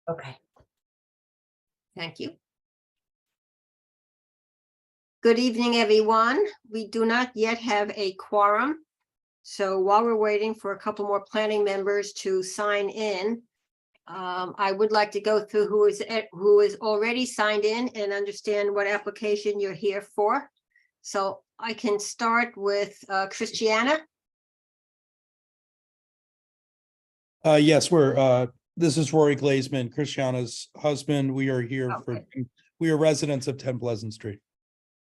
Okay. Thank you. Good evening, everyone. We do not yet have a quorum. So while we're waiting for a couple more planning members to sign in, I would like to go through who is already signed in and understand what application you're here for. So I can start with Christiana. Yes, this is Rory Glazeman, Christiana's husband. We are here we are residents of 10 Pleasant Street.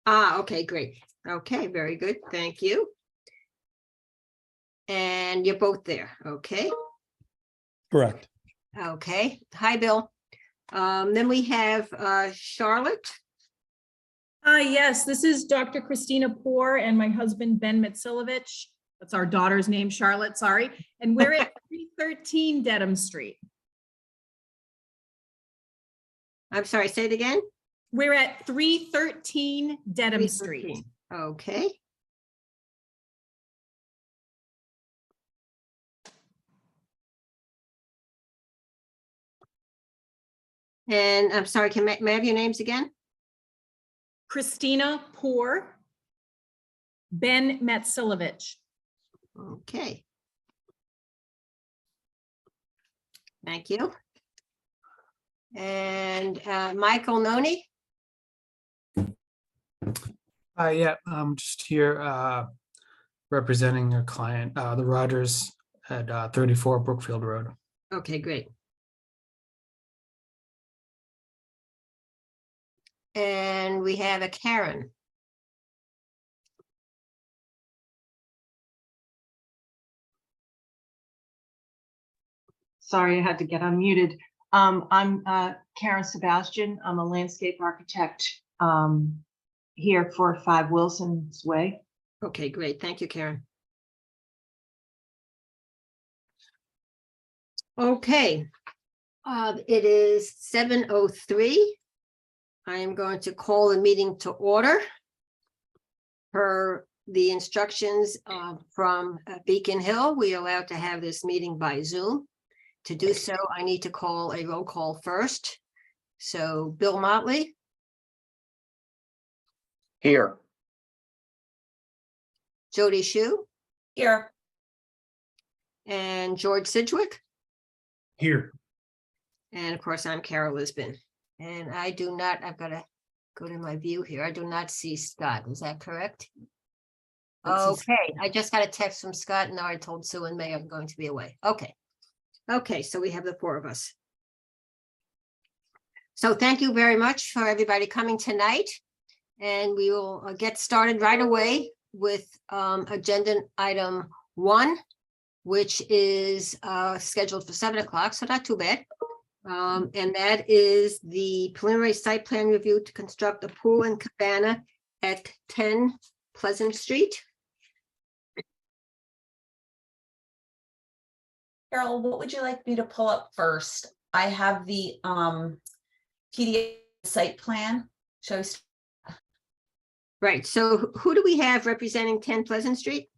Okay, great. Okay, very good. Thank you. And you're both there, okay? Correct. Okay. Hi, Bill. Then we have Charlotte. Hi, yes, this is Dr. Christina Poor and my husband, Ben Mitsilovich. That's our daughter's name, Charlotte, sorry. And we're at 313 Dedham Street. I'm sorry, say it again. We're at 313 Dedham Street. 313. Okay. And I'm sorry, may I have your names again? Christina Poor, Ben Mitsilovich. Okay. Thank you. And Michael Noni. Yeah, I'm just here representing a client, the Rogers at 34 Brookfield Road. Okay, great. And we have a Karen. Sorry, I had to get unmuted. I'm Karen Sebastian. I'm a landscape architect here for 5 Wilson's Way. Okay, great. Thank you, Karen. Okay. It is 7:03. I am going to call the meeting to order. Per the instructions from Beacon Hill, we are allowed to have this meeting by Zoom. To do so, I need to call a roll call first. So Bill Motley. Here. Jody Shu. Here. And George Sidgwick. Here. And of course, I'm Carol Lisbon. And I do not, I've got to go to my view here. I do not see Scott. Is that correct? Okay, I just got a text from Scott and now I told Sue and May I'm going to be away. Okay. Okay, so we have the 4 of us. So thank you very much for everybody coming tonight. And we will get started right away with agenda item 1, which is scheduled for 7 o'clock, so not too bad. And that is the preliminary site plan review to construct a pool and cabana at 10 Pleasant Street. Carol, what would you like me to pull up first? I have the PDF site plan. Shows. Right, so who do we have representing 10 Pleasant Street?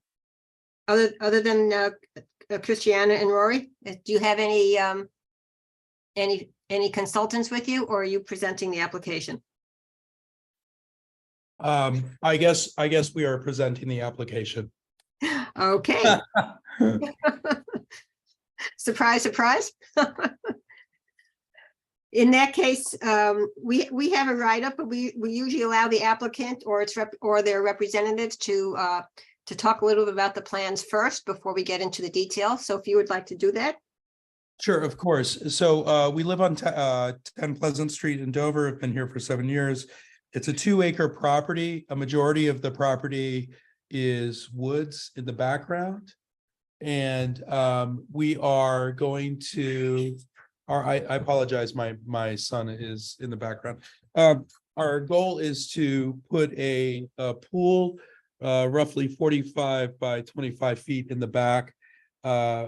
Other than Christiana and Rory? Do you have any consultants with you, or are you presenting the application? I guess we are presenting the application. Okay. Surprise, surprise. In that case, we have a write-up, but we usually allow the applicant or their representatives to talk a little bit about the plans first before we get into the details. So if you would like to do that. Sure, of course. So we live on 10 Pleasant Street in Dover. I've been here for 7 years. It's a 2-acre property. A majority of the property is woods in the background. And we are going to, I apologize, my son is in the background. Our goal is to put a pool roughly 45 by 25 feet in the back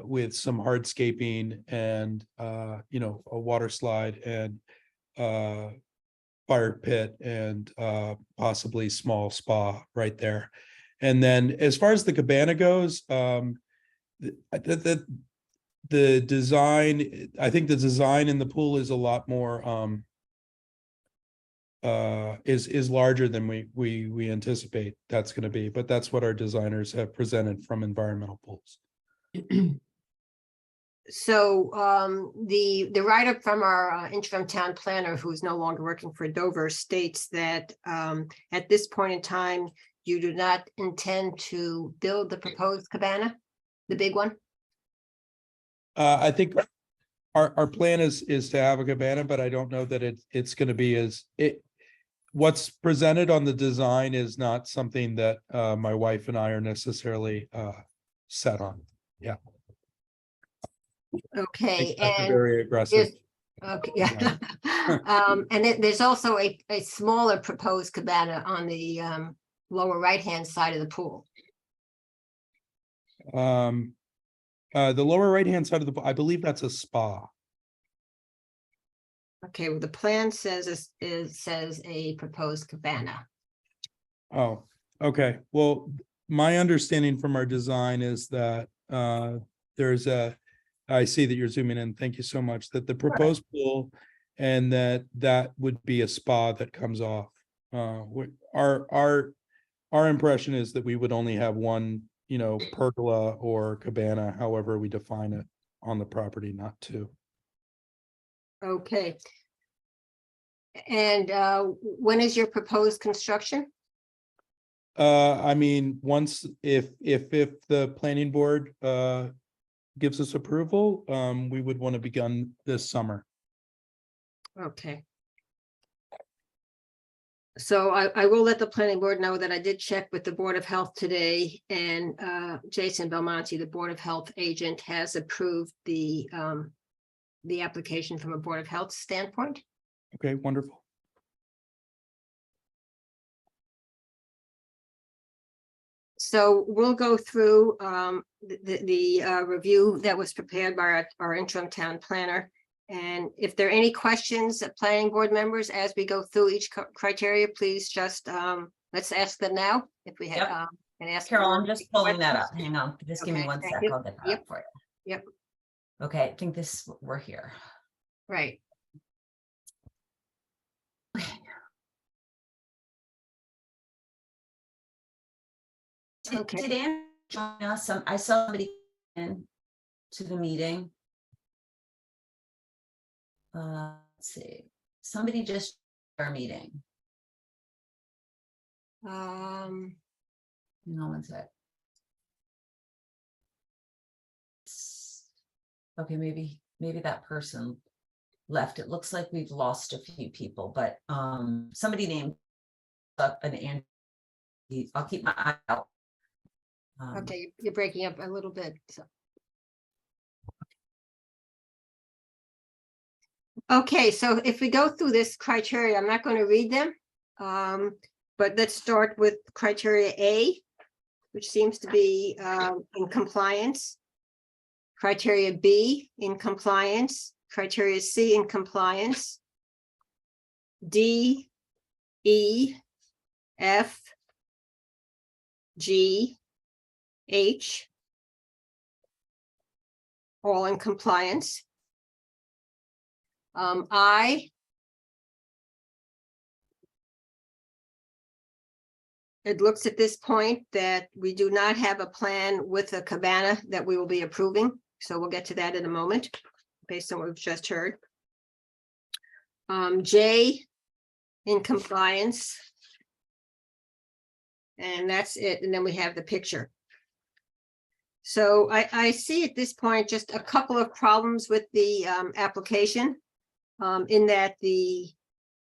with some hardscaping and a water slide and fire pit and possibly small spa right there. And then as far as the cabana goes, the design, I think the design in the pool is a lot more, is larger than we anticipate that's gonna be, but that's what our designers have presented from environmental pools. So the write-up from our interim town planner, who's no longer working for Dover, states that at this point in time, you do not intend to build the proposed cabana, the big one? I think our plan is to have a cabana, but I don't know that it's gonna be what's presented on the design is not something that my wife and I are necessarily set on. Yeah. Okay, That's and very aggressive. okay, yeah. And there's also a smaller proposed cabana on the lower right-hand side of the pool. The lower right-hand side of the, I believe that's a spa. Okay, well, the plan says says a proposed cabana. Oh, okay. Well, my understanding from our design is that there's I see that you're zooming in. Thank you so much. That the proposed pool and that would be a spa that comes off. Our impression is that we would only have one, pergola or cabana, however we define it on the property, not two. Okay. And when is your proposed construction? I mean, if the planning board gives us approval, we would want to begin this summer. Okay. So I will let the planning board know that I did check with the Board of Health today, and Jason Belmonte, the Board of Health agent, has approved the application from a Board of Health standpoint. Okay, wonderful. So we'll go through the review that was prepared by our interim town planner. And if there are any questions, planning board members, as we go through each criteria, please just let's ask them now. If we Yep. have and ask Carol, I'm Lauren just any pulling that up. questions. Hang on, just give me Okay, one thank sec. you. I'll get that Yep. up for you. Yep. Okay, I think we're here. Right. Okay. Did Anne join us? I saw somebody in to the meeting. Let's see, somebody just our meeting. Um, Hang on one sec. Okay, maybe that person left. It looks like we've lost a few people, but somebody named an Andy. I'll keep my eye out. okay, you're breaking up a little bit. So. Okay, so if we go through this criteria, I'm not going to read them. But let's start with criteria A, which seems to be in compliance. Criteria B, in compliance. Criteria C, in compliance. D, E, F, G, H, all in compliance. I, it looks at this point that we do not have a plan with a cabana that we will be approving, so we'll get to that in a moment, based on what we've just heard. J, in compliance. And that's it, and then we have the picture. So I see at this point just a couple of problems with the application. In that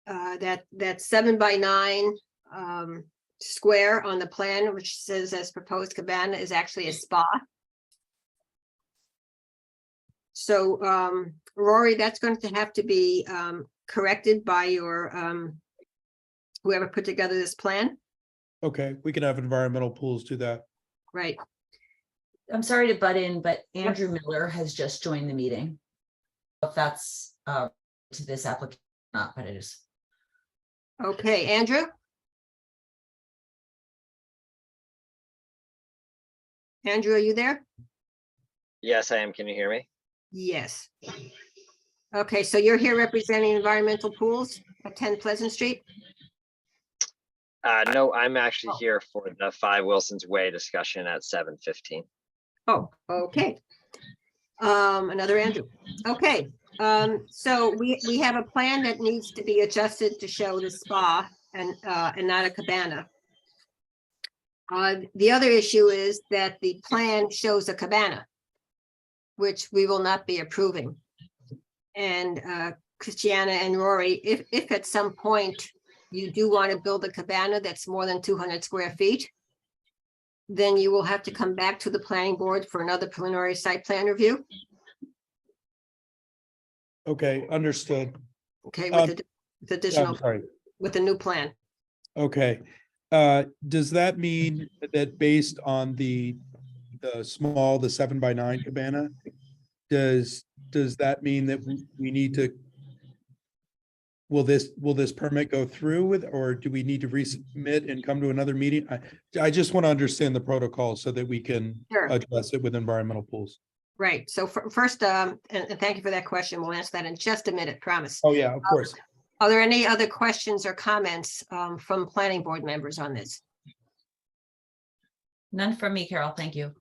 that 7x9 square on the plan, which says as proposed cabana, is actually a spa. So Rory, that's going to have to be corrected by your whoever put together this plan. Okay, we can have environmental pools do that. Right. I'm sorry to butt in, but Andrew Miller has just joined the meeting. If that's to this application, not, but it is. Okay, Andrew? Andrew, are you there? Yes, I am. Can you hear me? Yes. Okay, so you're here representing environmental pools at 10 Pleasant Street? No, I'm actually Oh. here for the 5 Wilson's Way discussion at 7:15. Oh, okay. Another Andrew. Okay, so we have a plan that needs to be adjusted to show the spa and not a cabana. The other issue is that the plan shows a cabana, which we will not be approving. And Christiana and Rory, if at some point you do want to build a cabana that's more than 200 square feet, then you will have to come back to the planning board for another preliminary site plan review. Okay, understood. Okay, Um, with the I'm additional, sorry. with the new plan. Okay, does that mean that based on the small, the 7x9 cabana? Does that mean that we need to? Will this permit go through with, or do we need to resubmit and come to another meeting? I just want to understand the protocol so that we can Sure. address it with environmental pools. Right, so first, and thank you for that question. We'll answer that in just a minute, promise. Oh, yeah, of course. Are there any other questions or comments from planning board members on this? None from me, Carol. Thank you.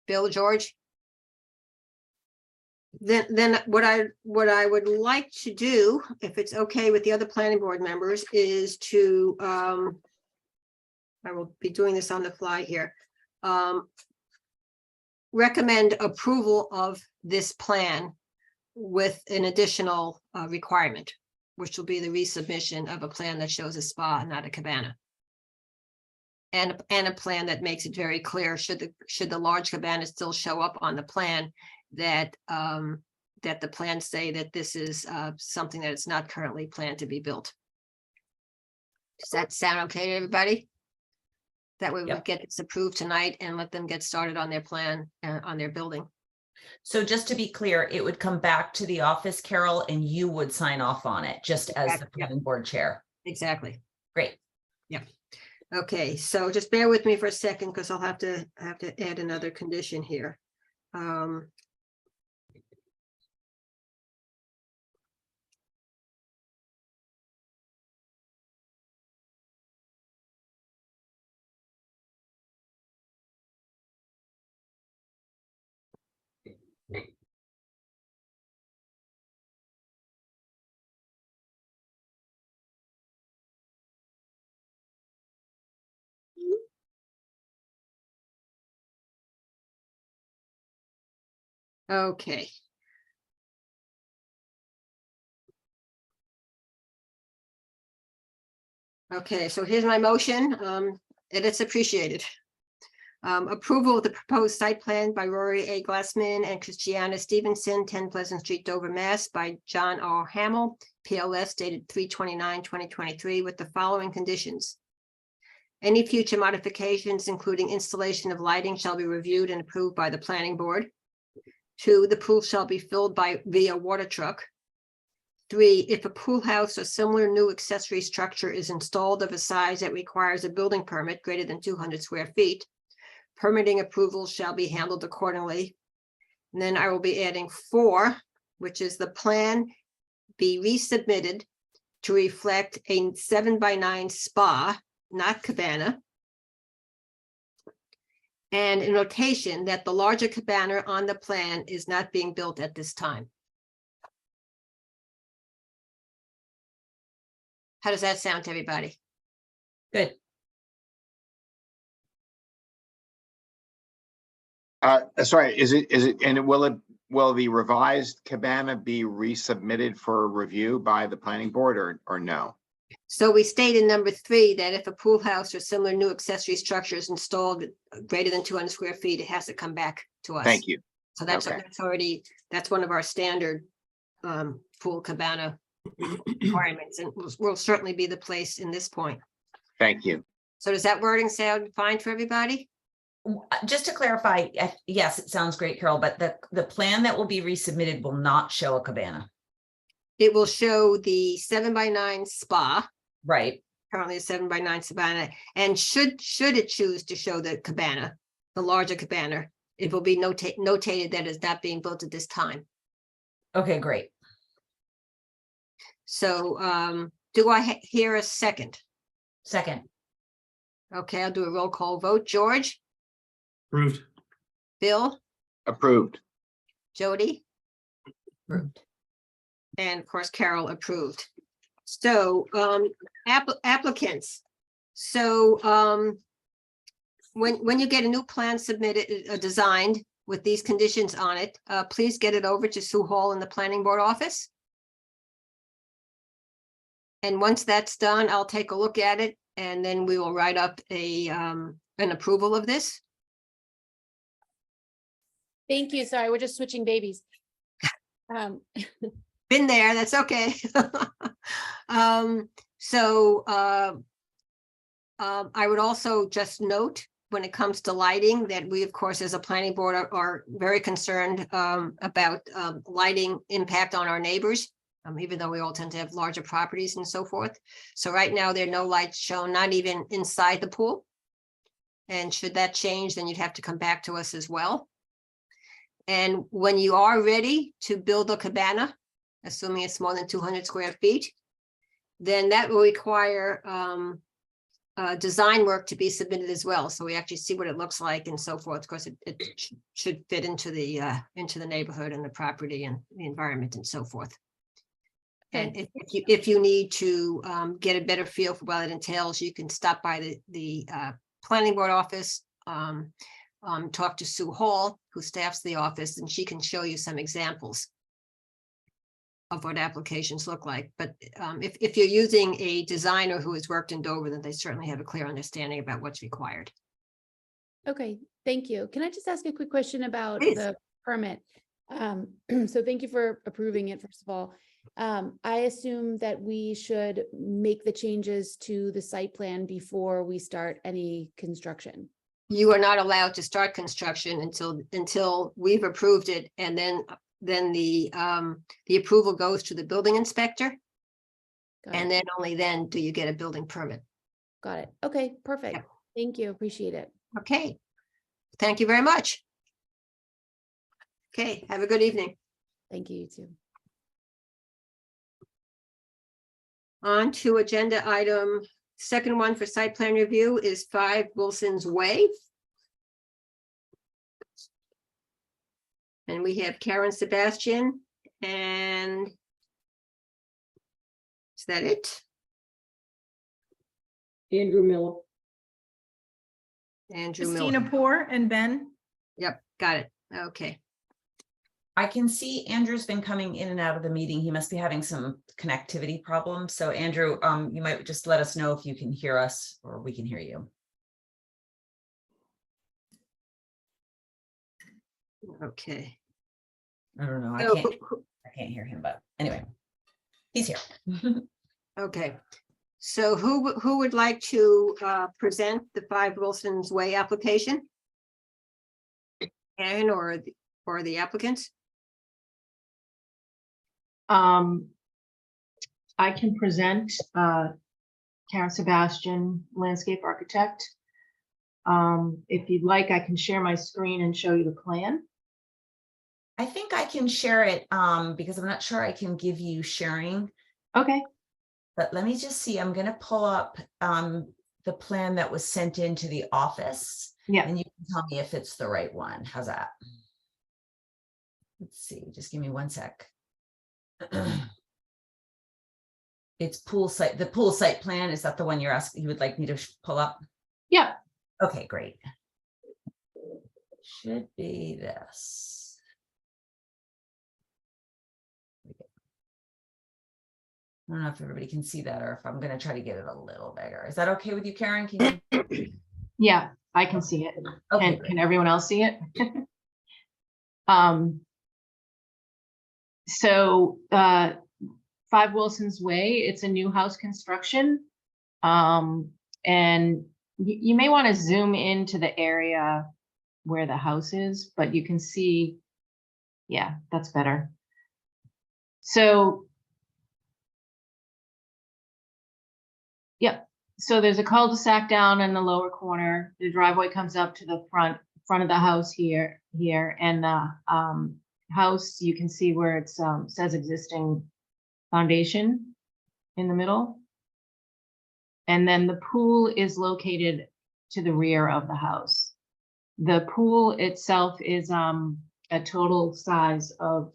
Bill, George? Then what I would like to do, if it's okay with the other planning board members, is to I will be doing this on the fly here. Recommend approval of this plan with an additional requirement, which will be the resubmission of a plan that shows a spa, not a cabana. And a plan that makes it very clear, should the large cabana still show up on the plan, that that the plans say that this is something that is not currently planned to be built. Does that sound okay to everybody? That way we Yep. get this approved tonight and let them get started on their plan, on their building. So just to be clear, it would come back to the office, Carol, and you would sign off on it just as the Correct, yep. planning board chair. Exactly. Great. Okay, so just bear with me for a second because I'll have to add another condition here. Okay. Okay, so here's my motion, and it's appreciated. Approval of the proposed site plan by Rory A. Glassman and Christiana Stevenson, 10 Pleasant Street, Dover, Mass. By John R. Hamill, PLS dated 3/29/2023, with the following conditions. Any future modifications, including installation of lighting, shall be reviewed and approved by the planning board. 2, the pool shall be filled via water truck. 3, if a pool house or similar new accessory structure is installed of a size that requires a building permit greater than 200 square feet, permitting approval shall be handled accordingly. And then I will be adding 4, which is the plan be resubmitted to reflect a 7x9 spa, not cabana. And a notation that the larger cabana on the plan is not being built at this time. How does that sound to everybody? Good. Sorry, and will the revised cabana be resubmitted for review by the planning board or no? So we state in number 3 that if a pool house or similar new accessory structure is installed greater than 200 square feet, it has to come back to us. Thank you. So that's Okay. that's one of our standard pool cabana requirements, and will certainly be the place in this point. Thank you. So does that wording sound fine for everybody? Just to clarify, yes, it sounds great, Carol, but the plan that will be resubmitted will not show a cabana. It will show the 7x9 spa, Right. currently a 7x9 cabana, and should it choose to show the cabana, the larger cabana, it will be notated that it's not being built at this time. Okay, great. So do I hear a second? Second, Okay, I'll do a roll call vote. George, Approved. Bill, Approved. Jody, approved. and of course Carol approved. So applicants. So when you get a new plan submitted, designed with these conditions on it, please get it over to Sue Hall in the planning board office. And once that's done, I'll take a look at it and then we will write up an approval of this. Thank you. Sorry, we're just switching babies. Been there, that's okay. I would also just note, when it comes to lighting, that we, of course, as a planning board are very concerned about lighting impact on our neighbors, even though we all tend to have larger properties and so forth. So right now, there are no lights shown, not even inside the pool. And should that change, then you'd have to come back to us as well. And when you are ready to build a cabana, assuming it's more than 200 square feet, then that will require design work to be submitted as well. So we actually see what it looks like and so forth. Of course, it should fit into the neighborhood and the property and the environment and so forth. And if you need to get a better feel for what it entails, you can stop by the planning board office, talk to Sue Hall, who staffs the office, and she can show you some examples of what applications look like. But if you're using a designer who has worked in Dover, then they certainly have a clear understanding about what's required. Okay, thank you. Can I just ask a quick question about Please. the permit? So thank you for approving it, first of all. I assume that we should make the changes to the site plan before we start any construction. You are not allowed to start construction until we've approved it, and then the approval goes to the building inspector, Got and it. then only then do you get a building permit. Got it. Okay, perfect. Yep. Thank you. Appreciate it. Okay, thank you very much. Okay, have a good evening. Thank you, you too. On to agenda item, second one for site plan review is 5 Wilson's Way. And we have Karen Sebastian, and is that it? Andrew Miller. Andrew Christina Miller. Poor and Ben. Yep, got it. Okay. I can see Andrew's been coming in and out of the meeting. He must be having some connectivity problems. So Andrew, you might just let us know if you can hear us or we can hear you. Okay. I don't know. So, I can't hear him, but anyway, he's here. okay. So who would like to present the 5 Wilson's Way application? Aaron or the applicants? I can present Karen Sebastian, landscape architect. If you'd like, I can share my screen and show you the plan. I think I can share it because I'm not sure I can give you sharing, Okay, but let me just see. I'm going to pull up the plan that was sent into the office. yeah. And you can tell me if it's the right one. How's that? Let's see, just give me one sec. It's pool site, the pool site plan. Is that the one you're asking, you would like me to pull up? Yeah. Okay, great. Should be this. I don't know if everybody can see that or if I'm going to try to get it a little bigger. Is that okay with you, Karen? Can you? Yeah, I can see it. Okay, Can everyone else see it? So 5 Wilson's Way, it's a new house construction. And you may want to zoom into the area where the house is, but you can see, yeah, that's better. So yep. So there's a cul-de-sac down in the lower corner. The driveway comes up to the front front of the house here, and the house, you can see where it's says existing foundation in the middle. And then the pool is located to the rear of the house. The pool itself is a total size of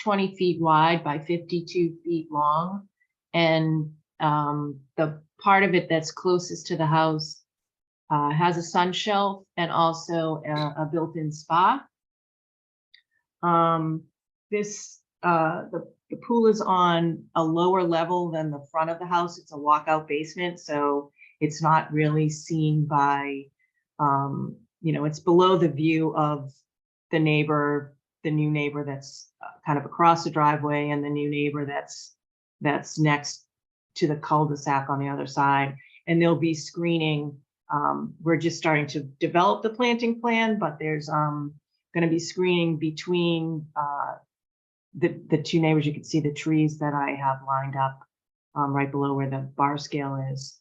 20 feet wide by 52 feet long. And the part of it that's closest to the house has a sun shelf and also a built-in spa. The pool is on a lower level than the front of the house. It's a walkout basement, so it's not really seen by, it's below the view of the neighbor, the new neighbor that's kind of across the driveway, and the new neighbor that's next to the cul-de-sac on the other side. And there'll be screening. We're just starting to develop the planting plan, but there's going to be screening between the two neighbors. You can see the trees that I have lined up right below where the bar scale is.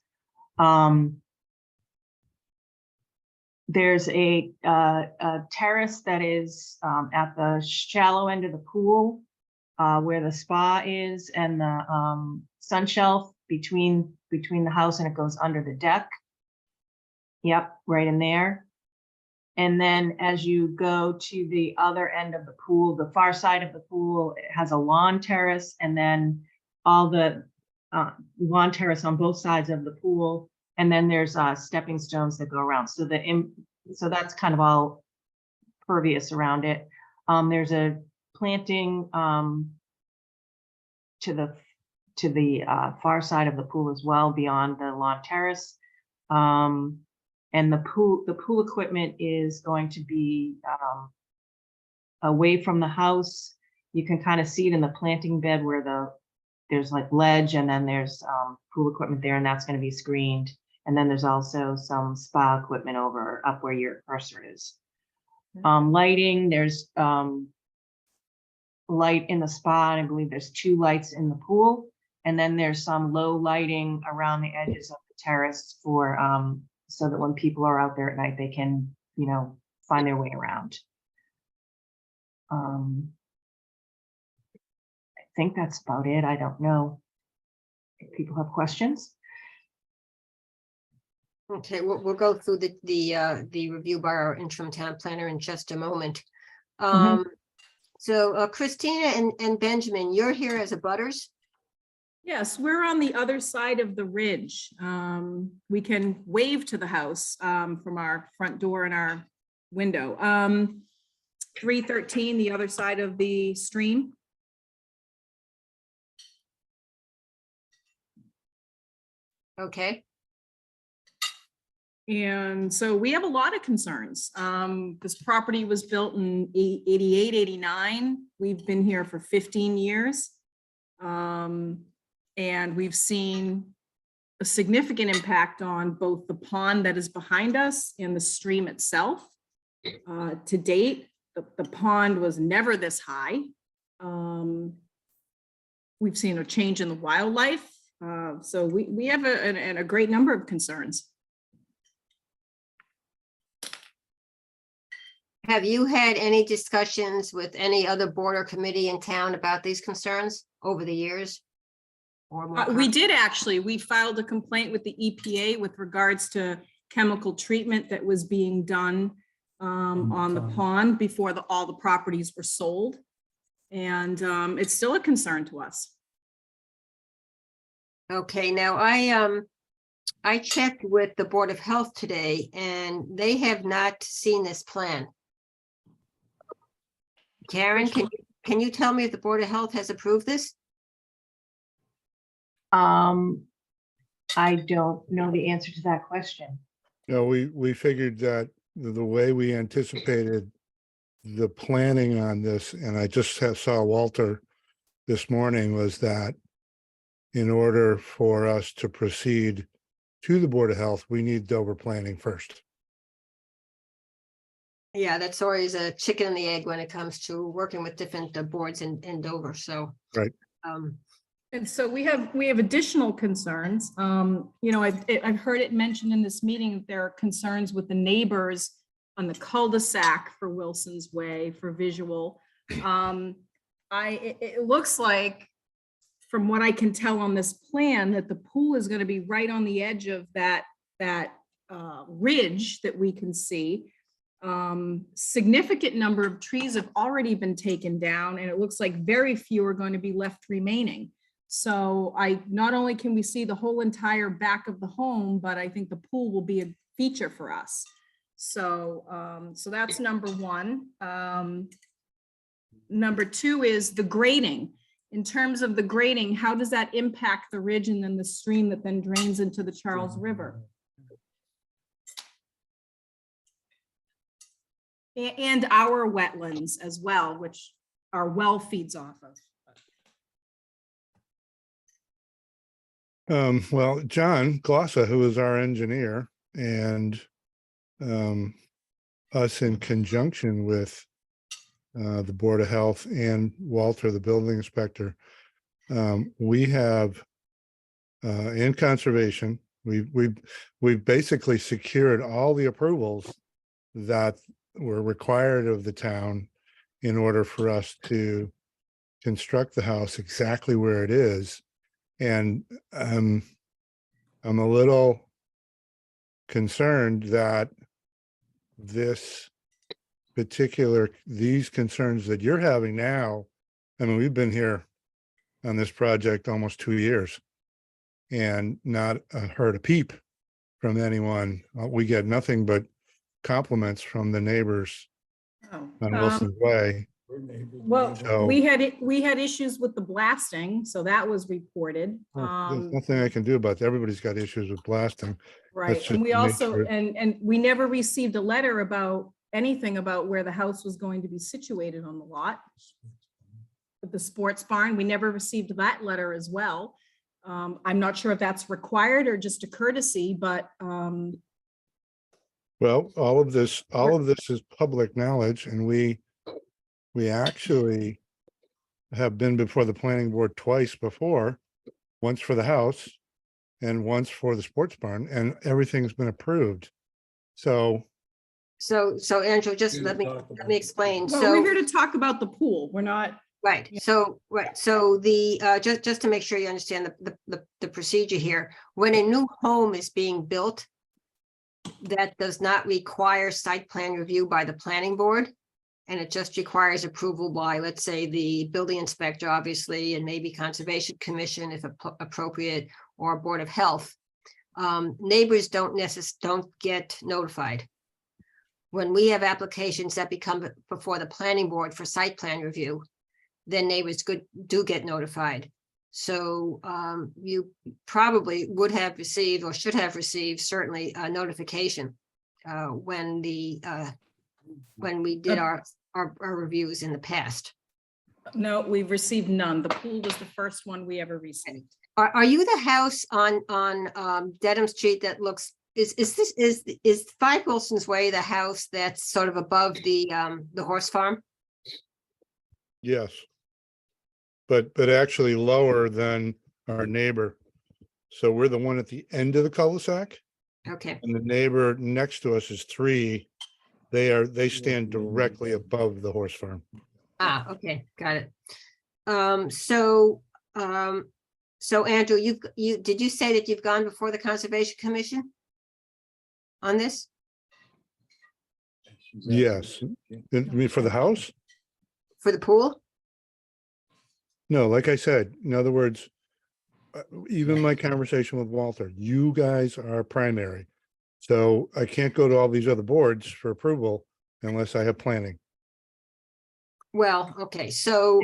There's a terrace that is at the shallow end of the pool where the spa is, and the sun shelf between the house, and it goes under the deck. Yep, right in there. And then as you go to the other end of the pool, the far side of the pool, it has a lawn terrace, and then all the lawn terrace on both sides of the pool. And then there's stepping stones that go around. So that's kind of all pervious around it. There's a planting to the far side of the pool as well, beyond the lawn terrace. And the pool equipment is going to be away from the house. You can kind of see it in the planting bed where there's like ledge, and then there's pool equipment there, and that's going to be screened. And then there's also some spa equipment up where your cursor is. Lighting, there's light in the spa, and I believe there's 2 lights in the pool. And then there's some low lighting around the edges of the terrace for so that when people are out there at night, they can, find their way around. I think that's about it. I don't know if people have questions. Okay, we'll go through the review by our interim town planner in just a moment. So Christina and Benjamin, you're here as abutters? Yes, we're on the other side of the ridge. We can wave to the house from our front door and our window. 313, the other side of the stream. Okay. And so we have a lot of concerns. This property was built in 88, 89. We've been here for 15 years. And we've seen a significant impact on both the pond that is behind us and the stream itself. To date, the pond was never this high. We've seen a change in the wildlife. So we have a great number of concerns. Have you had any discussions with any other board or committee in town about these concerns over the years? We did actually. We filed a complaint with the EPA with regards to chemical treatment that was being done on the pond before all the properties were sold. And it's still a concern to us. Okay, now I checked with the Board of Health today, and they have not seen this plan. Karen, can you tell me if the Board of Health has approved this? I don't know the answer to that question. No, we figured that the way we anticipated the planning on this, and I just saw Walter this morning, was that in order for us to proceed to the Board of Health, we need Dover planning first. Yeah, that's always a chicken and the egg when it comes to working with different boards in Dover, so. Right. And so we have additional concerns. I've heard it mentioned in this meeting, that there are concerns with the neighbors on the cul-de-sac for Wilson's Way for visual. It looks like, from what I can tell on this plan, that the pool is going to be right on the edge of that ridge that we can see. Significant number of trees have already been taken down, and it looks like very few are going to be left remaining. So not only can we see the whole entire back of the home, but I think the pool will be a feature for us. So, so that's number one. Number two is the grading. In terms of the grading, how does that impact the ridge and then the stream that then drains into the Charles River? And our wetlands as well, which our well feeds off of. Well, John Glossa, who is our engineer, and us in conjunction with the Board of Health and Walter, the building inspector, we have in conservation, we've basically secured all the approvals that were required of the town in order for us to construct the house exactly where it is. And I'm a little concerned that these concerns that you're having now, I mean, we've been here on this project almost 2 years and not heard a peep from anyone. We get nothing but compliments from the neighbors on Wilson's Way. Well, So- we had issues with the blasting, so that was reported. There's nothing I can do about that. Everybody's got issues with blasting. Right, just and we to make also, sure- and we never received a letter about anything about where the house was going to be situated on the lot. With the sports barn, we never received that letter as well. I'm not sure if that's required or just a courtesy, but Well, all of this is public knowledge, and we actually have been before the planning board twice before, once for the house and once for the sports barn, and everything's been approved. So, Andrew, just let me explain. well, So. we're here to talk about the pool. We're not. Right, so, so the, just to make sure you understand the procedure here, when a new home is being built, that does not require site plan review by the planning board, and it just requires approval by, let's say, the building inspector, obviously, and maybe Conservation Commission if appropriate, or Board of Health. Neighbors don't get notified. When we have applications that become before the planning board for site plan review, then neighbors do get notified. So you probably would have received or should have received certainly a notification when we did our reviews in the past. No, we've received none. The pool was the first one we ever received. Are you the house on Dedham Street that looks, is 5 Wilson's Way the house that's sort of above the horse farm? yes. But actually lower than our neighbor. So we're the one at the end of the cul-de-sac, Okay, and the neighbor next to us is 3. They stand directly above the horse farm. okay, got it. So Andrew, did you say that you've gone before the Conservation Commission on this? Yes. I mean, for the house? For the pool? No, like I said, in other words, even my conversation with Walter, you guys are primary. So I can't go to all these other boards for approval unless I have planning. Well, okay, so,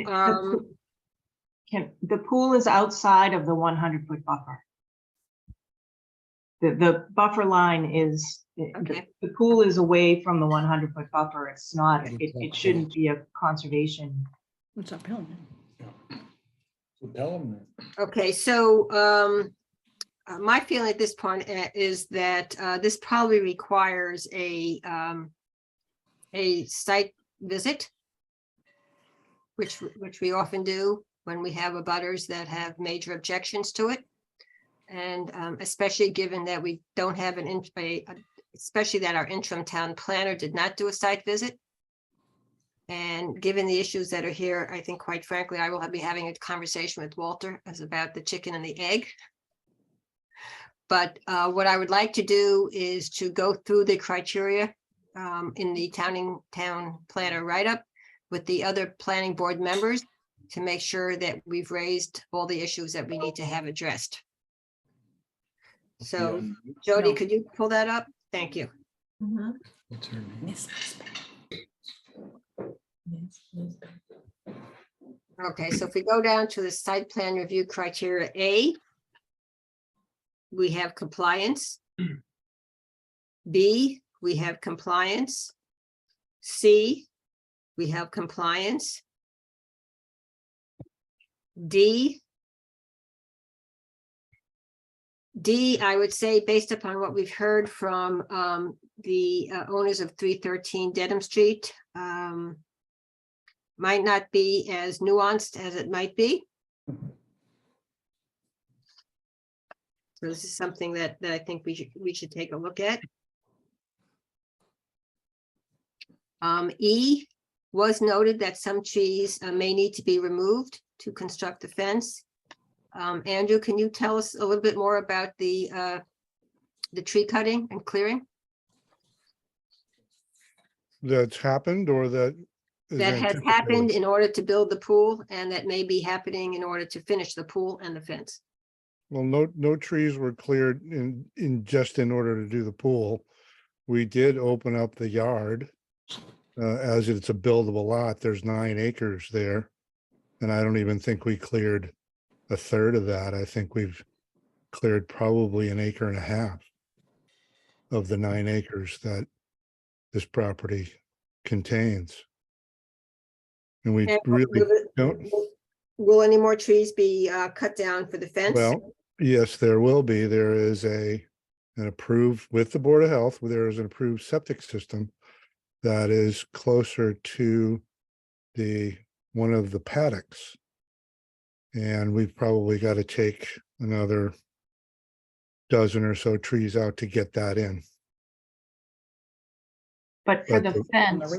The pool is outside of the 100-foot buffer. The buffer line is, Okay. the pool is away from the 100-foot buffer. It's not, it shouldn't be a conservation. What's uphill? okay, so, my feeling at this point is that, this probably requires a site visit, which we often do when we have abutters that have major objections to it. And especially given that we don't have especially that our interim town planner did not do a site visit. And given the issues that are here, I think quite frankly, I will be having a conversation with Walter as about the chicken and the egg. But what I would like to do is to go through the criteria in the town planner write-up with the other planning board members to make sure that we've raised all the issues that we need to have addressed. So Jody, No. could you pull that up? Thank you. Mhm. What's her name? Miss Lisbeth. Miss Lisbeth. Okay, so if we go down to the site plan review criteria A, we have compliance. B, we have compliance. C, we have compliance. D, I would say, based upon what we've heard from the owners of 313 Dedham Street, might not be as nuanced as it might be. So this is something that I think we should take a look at. E was noted that some trees may need to be removed to construct the fence. Andrew, can you tell us a little bit more about the tree cutting and clearing? That's happened or that? is That has anticipated? happened in order to build the pool, and that may be happening in order to finish the pool and the fence. Well, no trees were cleared just in order to do the pool. We did open up the yard. As it's a buildable lot, there's 9 acres there. And I don't even think we cleared a third of that. I think we've cleared probably 1.5 acres of the 9 acres that this property contains. And we And really don't, will any more trees be cut down for the fence? well, yes, there will be. There is an approved, with the Board of Health, there is an approved septic system that is closer to one of the paddocks. And we've probably got to take another dozen or so trees out to get that in. But for But the the- fence,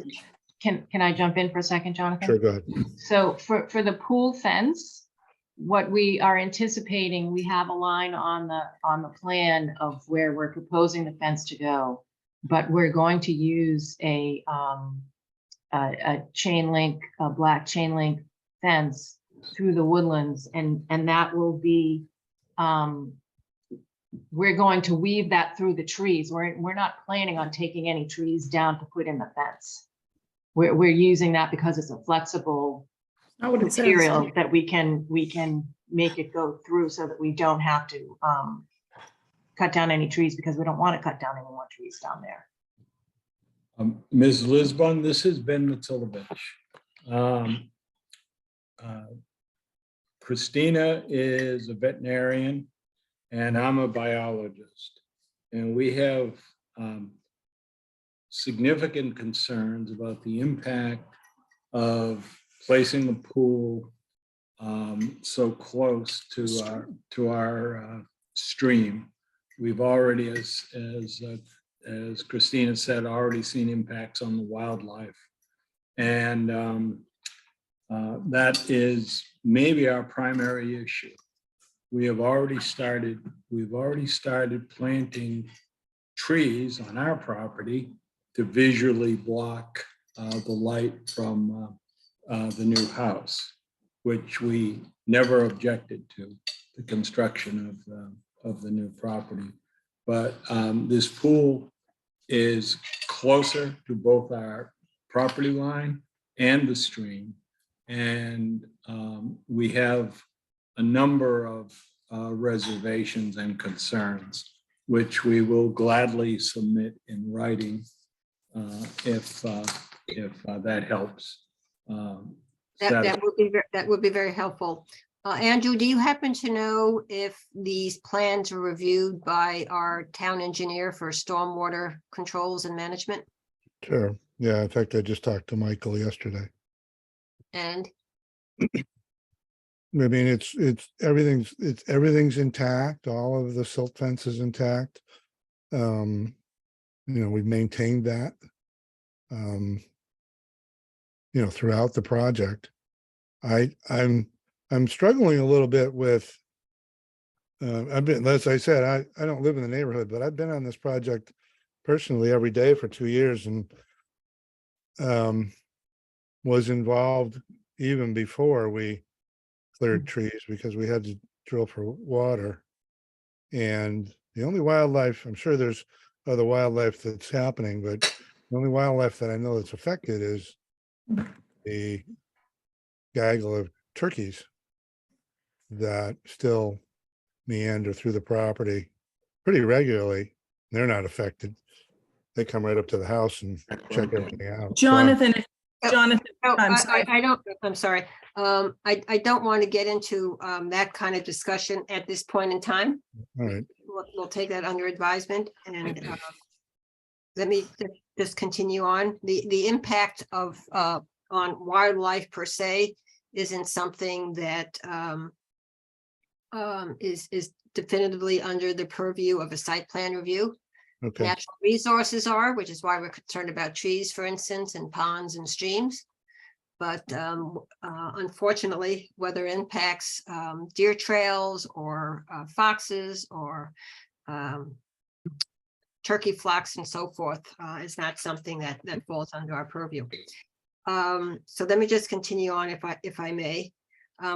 can I jump in for a second, Jonathan? Sure, go ahead. So for the pool fence, what we are anticipating, we have a line on the plan of where we're proposing the fence to go. But we're going to use a chain link, a black chain link fence through the woodlands, and that will be, we're going to weave that through the trees. We're not planning on taking any trees down to put in the fence. We're using that because it's a flexible Not what it says. material that we can make it go through so that we don't have to cut down any trees, because we don't want to cut down any more trees down there. Ms. Lisbon, this has been Matilovich. Christina is a veterinarian and I'm a biologist. And we have significant concerns about the impact of placing the pool so close to our stream. We've already, as Christina said, already seen impacts on the wildlife. And that is maybe our primary issue. We've already started planting trees on our property to visually block the light from the new house, which we never objected to, the construction of the new property. But this pool is closer to both our property line and the stream. And we have a number of reservations and concerns, which we will gladly submit in writing if that helps. That would be very helpful. Andrew, do you happen to know if these plans were reviewed by our town engineer for stormwater controls and management? Sure. Yeah, in fact, I just talked to Michael yesterday. And I mean, everything's intact. All of the silt fence is intact. we've maintained that, throughout the project. I'm struggling a little bit with, I've been, as I said, I don't live in the neighborhood, but I've been on this project personally every day for 2 years and was involved even before we cleared trees because we had to drill for water. And the only wildlife, I'm sure there's other wildlife that's happening, but the only wildlife that I know that's affected is the gaggle of turkeys that still meander through the property pretty regularly. They're not affected. They come right up to the house and check everything out. So Jonathan, Jonathan, No, I'm sorry. I don't, I'm sorry. I don't want to get into that kind of discussion at this point in time. all right. We'll take that under advisement and let me just continue on. The impact of on wildlife per se isn't something that is definitively under the purview of a site plan review. Okay. Natural resources are, which is why we're concerned about trees, for instance, and ponds and streams. But unfortunately, weather impacts deer trails or foxes or turkey flocks and so forth is not something that falls under our purview. So let me just continue on if I may.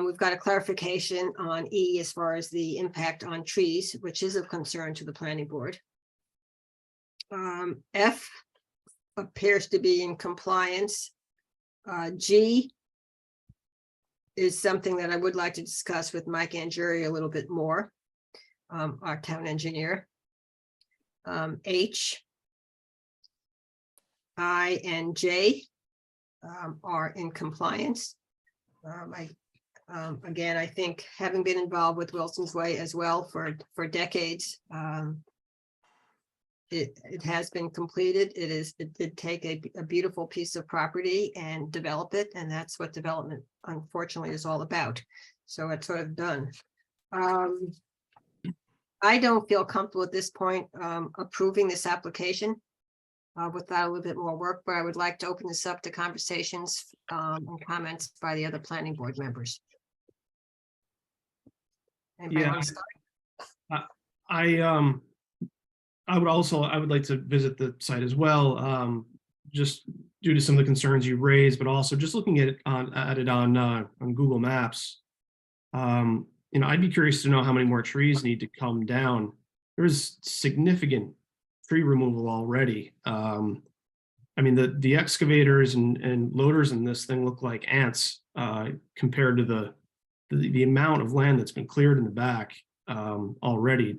We've got a clarification on E as far as the impact on trees, which is of concern to the planning board. F appears to be in compliance. G is something that I would like to discuss with Mike Angieri a little bit more, our town engineer. H, I, and J are in compliance. Again, I think having been involved with Wilson's Way as well for decades, it has been completed. It did take a beautiful piece of property and develop it, and that's what development unfortunately is all about. So it's sort of done. I don't feel comfortable at this point approving this application without a little bit more work, but I would like to open this up to conversations and comments by the other planning board members. Anybody Yeah. want to start? I would like to visit the site as well, just due to some of the concerns you raised, but also just looking at it on Google Maps. I'd be curious to know how many more trees need to come down. There's significant tree removal already. I mean, the excavators and loaders in this thing look like ants compared to the amount of land that's been cleared in the back already.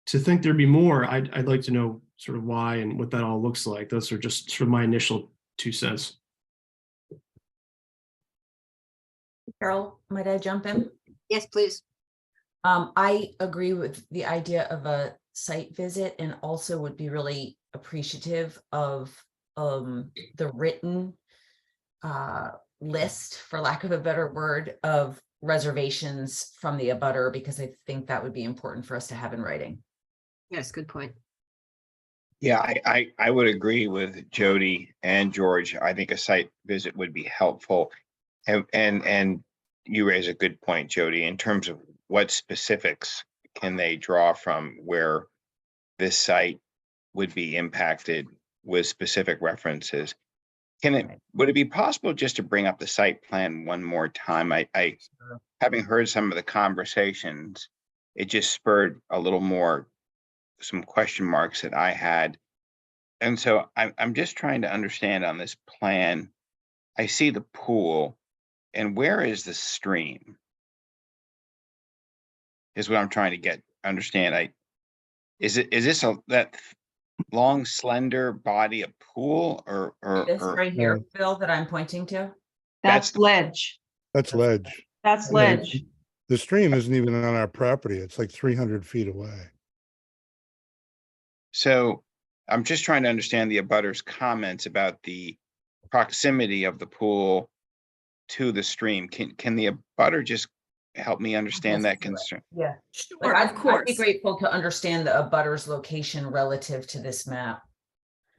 To think there'd be more, I'd like to know sort of why and what that all looks like. Those are just sort of my initial 2 cents. Carol, might I jump in? Yes, please. I agree with the idea of a site visit and also would be really appreciative of the written list, for lack of a better word, of reservations from the abutter, because I think that would be important for us to have in writing. Yes, good point. Yeah, I would agree with Jody and George. I think a site visit would be helpful. And you raise a good point, Jody, in terms of what specifics can they draw from where this site would be impacted with specific references. Would it be possible just to bring up the site plan one more time? I having heard some of the conversations, it just spurred a little more, some question marks that I had. And so I'm just trying to understand on this plan. I see the pool, and where is the stream? Is what I'm trying to understand. Is this that long, slender body of pool or This right here, Phil, that I'm pointing to. That's ledge. That's ledge. That's ledge. The stream isn't even on our property. It's like 300 feet away. So I'm just trying to understand the abutter's comments about the proximity of the pool to the stream. Can the abutter just help me understand that concern? Yeah. Sure, Like, of I'd be course. grateful to understand the abutter's location relative to this map.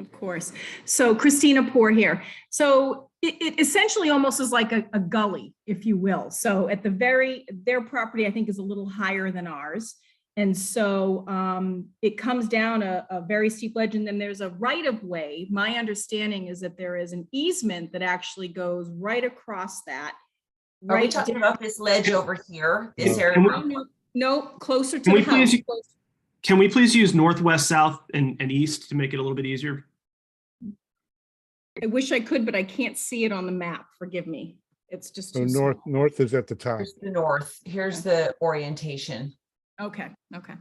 Of course. So Christina Poor here. So it essentially almost is like a gully, if you will. So at the their property, I think, is a little higher than ours. And so it comes down a very steep ledge, and then there's a right of way. My understanding is that there is an easement that actually goes right across that. Are we Right talking down- about this ledge over here? This Yeah. area? Can we- No, no, closer to Can the we please- house. closer- Can we please use northwest, south, and east to make it a little bit easier? I wish I could, but I can't see it on the map. Forgive me. It's just So too small. north is at the top. Here's the north. Here's the orientation. Okay, okay.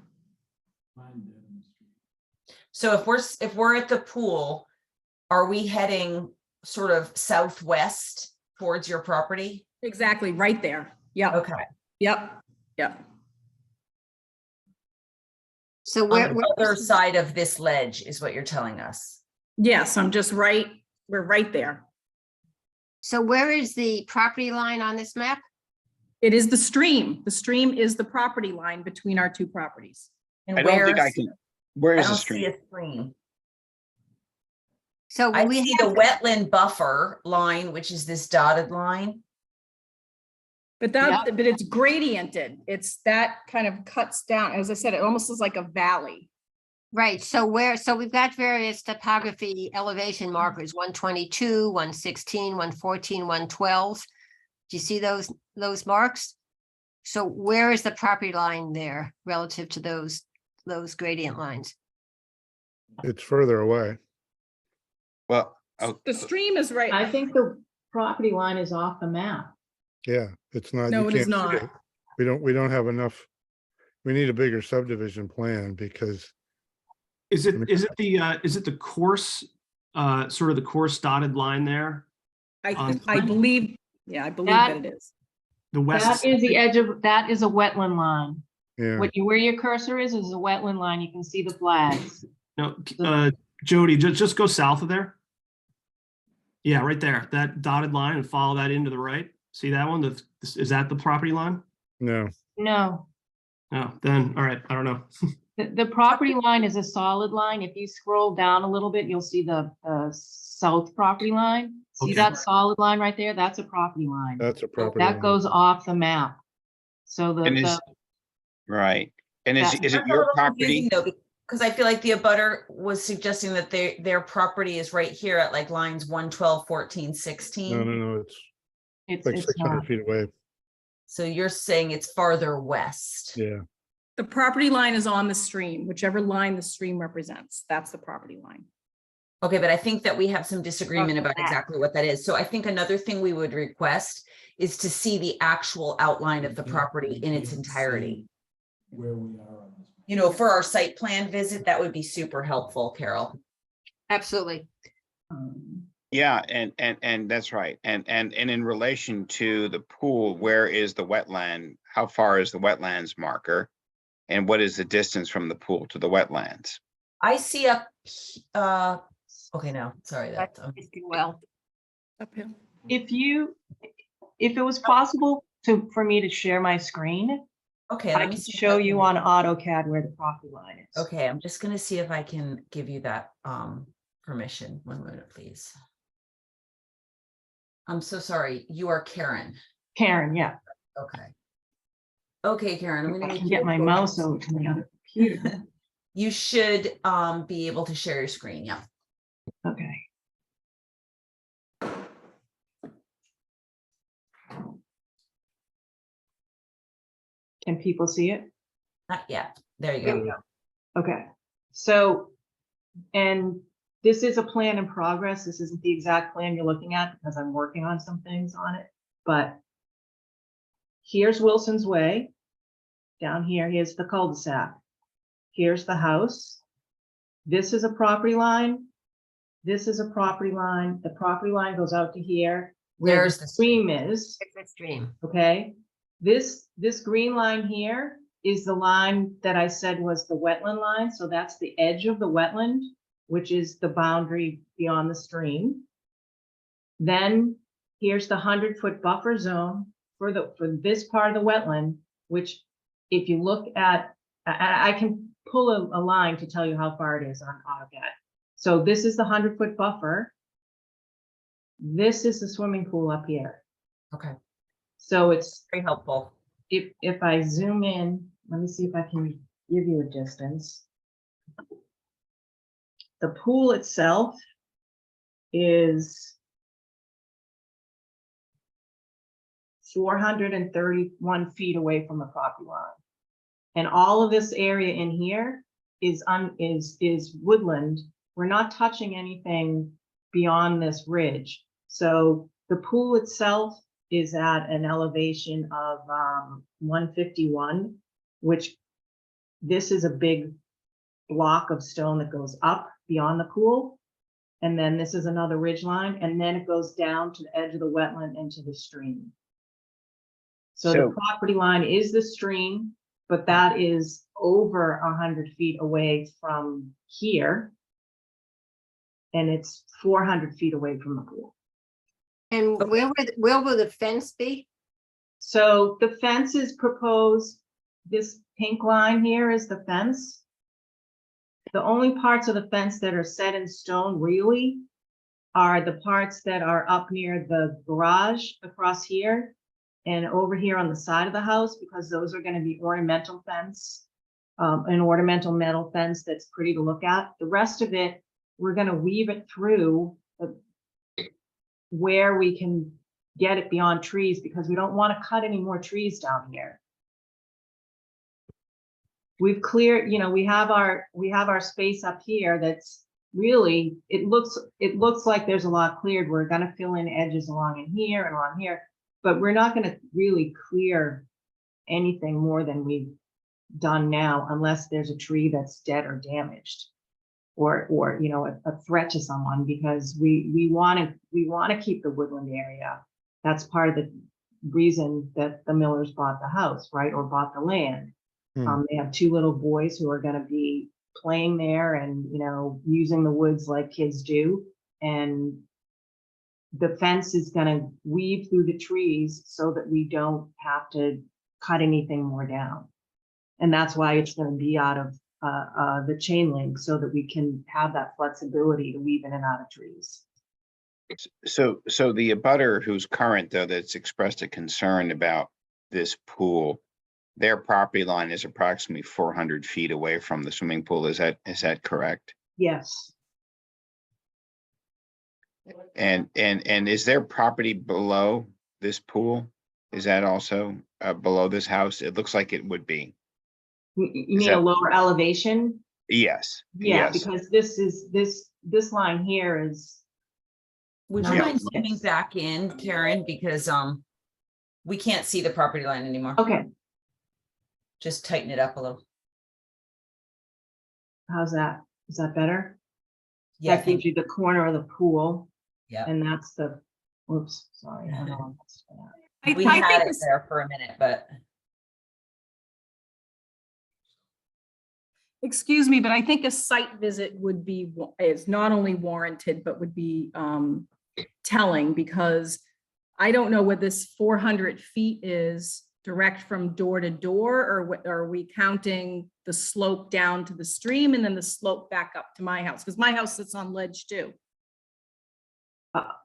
So if we're at the pool, are we heading sort of southwest towards your property? Exactly, right there. Yep, Okay. yep, yep. So On where, the other side of this ledge is what you're telling us. Yes, I'm just right, we're right there. so where is the property line on this map? It is the stream. The stream is the property line between our two properties. And I don't think I where's- can, where I is the don't see stream? a stream. So I we see have, the wetland buffer line, which is this dotted line. But but it's gradiented. It's that kind of cuts down. As I said, it almost is like a valley. right, so we've got various topography elevation markers, 122, 116, 114, 112. Do you see those marks? So where is the property line there relative to those gradient lines? It's further away. Well, oh, The stream is right. I think the property line is off the map. Yeah, it's not. No, you it is can't see not. it. We don't have enough. We need a bigger subdivision plan because Is it the course, sort of the course dotted line there? I believe, yeah, I believe that it is. The west. That is the edge of, that is a wetland line. yeah, Where your cursor is a wetland line. You can see the flags. No, Jody, just go south of there. Yeah, right there, that dotted line, and follow that into the right. See that one? Is that the property line? no, No, Oh, then, all right, I don't know. the property line is a solid line. If you scroll down a little bit, you'll see the south property line. See Okay. that solid line right there? That's a property line. that's a property. That line. goes off the map. So And is- right. And is That- it That's a your little property? confusing, though, because I feel like the abutter was suggesting that their property is right here at like lines 112, 14, 16. No, it's it's like it's 600 not. feet away. So you're saying it's farther west. Yeah, The property line is on the stream, whichever line the stream represents. That's the property line. Okay, but I think that we have some disagreement about that. exactly what that is. So I think another thing we would request is to see the actual outline of the property in its entirety. Where we are on this. You know, for our site plan visit, that would be super helpful, Carol. Absolutely. Yeah, and that's right. And in relation to the pool, where is the wetland? How far is the wetlands marker? And what is the distance from the pool to the wetlands? I see okay, no, sorry, that, Well, Uphill. If it was possible for me to share my screen, okay. I let me can see if show I you can- on AutoCAD where the property line is. Okay, I'm just gonna see if I can give you that permission. 1 minute, please. I'm so sorry. You are Karen. Karen, yeah. Okay. Okay, Karen, I'm If gonna I make can you get a my full- mouse over to the other computer. You should be able to share your screen. Yeah. Okay. Can people see it? Not yet. There you There we go. go. Okay, so, and this is a plan in progress. This isn't the exact plan you're looking at because I'm working on some things on it, but here's Wilson's Way. Down here, here's the cul-de-sac. Here's the house. This is a property line. This is a property line. The property line goes out to here. Where There's the the stream is. Exit stream. Okay, this green line here is the line that I said was the wetland line, so that's the edge of the wetland, which is the boundary beyond the stream. Then here's the 100-foot buffer zone for this part of the wetland, which if you look at, I can pull a line to tell you how far it is on AutoCAD. So this is the 100-foot buffer. This is the swimming pool up here. Okay, So it's, very helpful. if I zoom in, let me see if I can give you a distance. The pool itself is 431 feet away from the property line. And all of this area in here is woodland. We're not touching anything beyond this ridge. So the pool itself is at an elevation of 151, which this is a big block of stone that goes up beyond the pool. And then this is another ridge line, and then it goes down to the edge of the wetland into the stream. So the So- property line is the stream, but that is over 100 feet away from here. And it's 400 feet away from the pool. And where will the fence be? So the fence is proposed, this pink line here is the fence. The only parts of the fence that are set in stone really are the parts that are up near the garage across here and over here on the side of the house, because those are going to be ornamental fence, an ornamental metal fence that's pretty to look at. The rest of it, we're going to weave it through where we can get it beyond trees, because we don't want to cut any more trees down here. We've cleared, we have our space up here that's really, it looks like there's a lot cleared. We're going to fill in edges along in here and along here, but we're not going to really clear anything more than we've done now, unless there's a tree that's dead or damaged, or a threat to someone, because we want to keep the woodland area. That's part of the reason that the Millers bought the house, right, or bought the land. They have two little boys who are going to be playing there and, using the woods like kids do. And the fence is going to weave through the trees so that we don't have to cut anything more down. And that's why it's going to be out of the chain link, so that we can have that flexibility to weave in and out of trees. So the abutter who's current, though, that's expressed a concern about this pool, their property line is approximately 400 feet away from the swimming pool. Is that correct? Yes. And is their property below this pool? Is that also below this house? It looks like it would be. You Is mean a that- lower elevation? Yes. Yeah, yes. because this line here is, Would you Yeah. mind zooming back in, Karen, because we can't see the property line anymore. okay, Just tighten it up a little. how's that? Is that better? Yeah, That gives you the corner of the pool. Yeah. And that's the, oops, sorry. hold on. we I had think it this- there for a minute, but Excuse me, but I think a site visit would be, is not only warranted, but would be telling, because I don't know what this 400 feet is direct from door to door, or what, are we counting the slope down to the stream and then the slope back up to my house? Because my house sits on ledge too.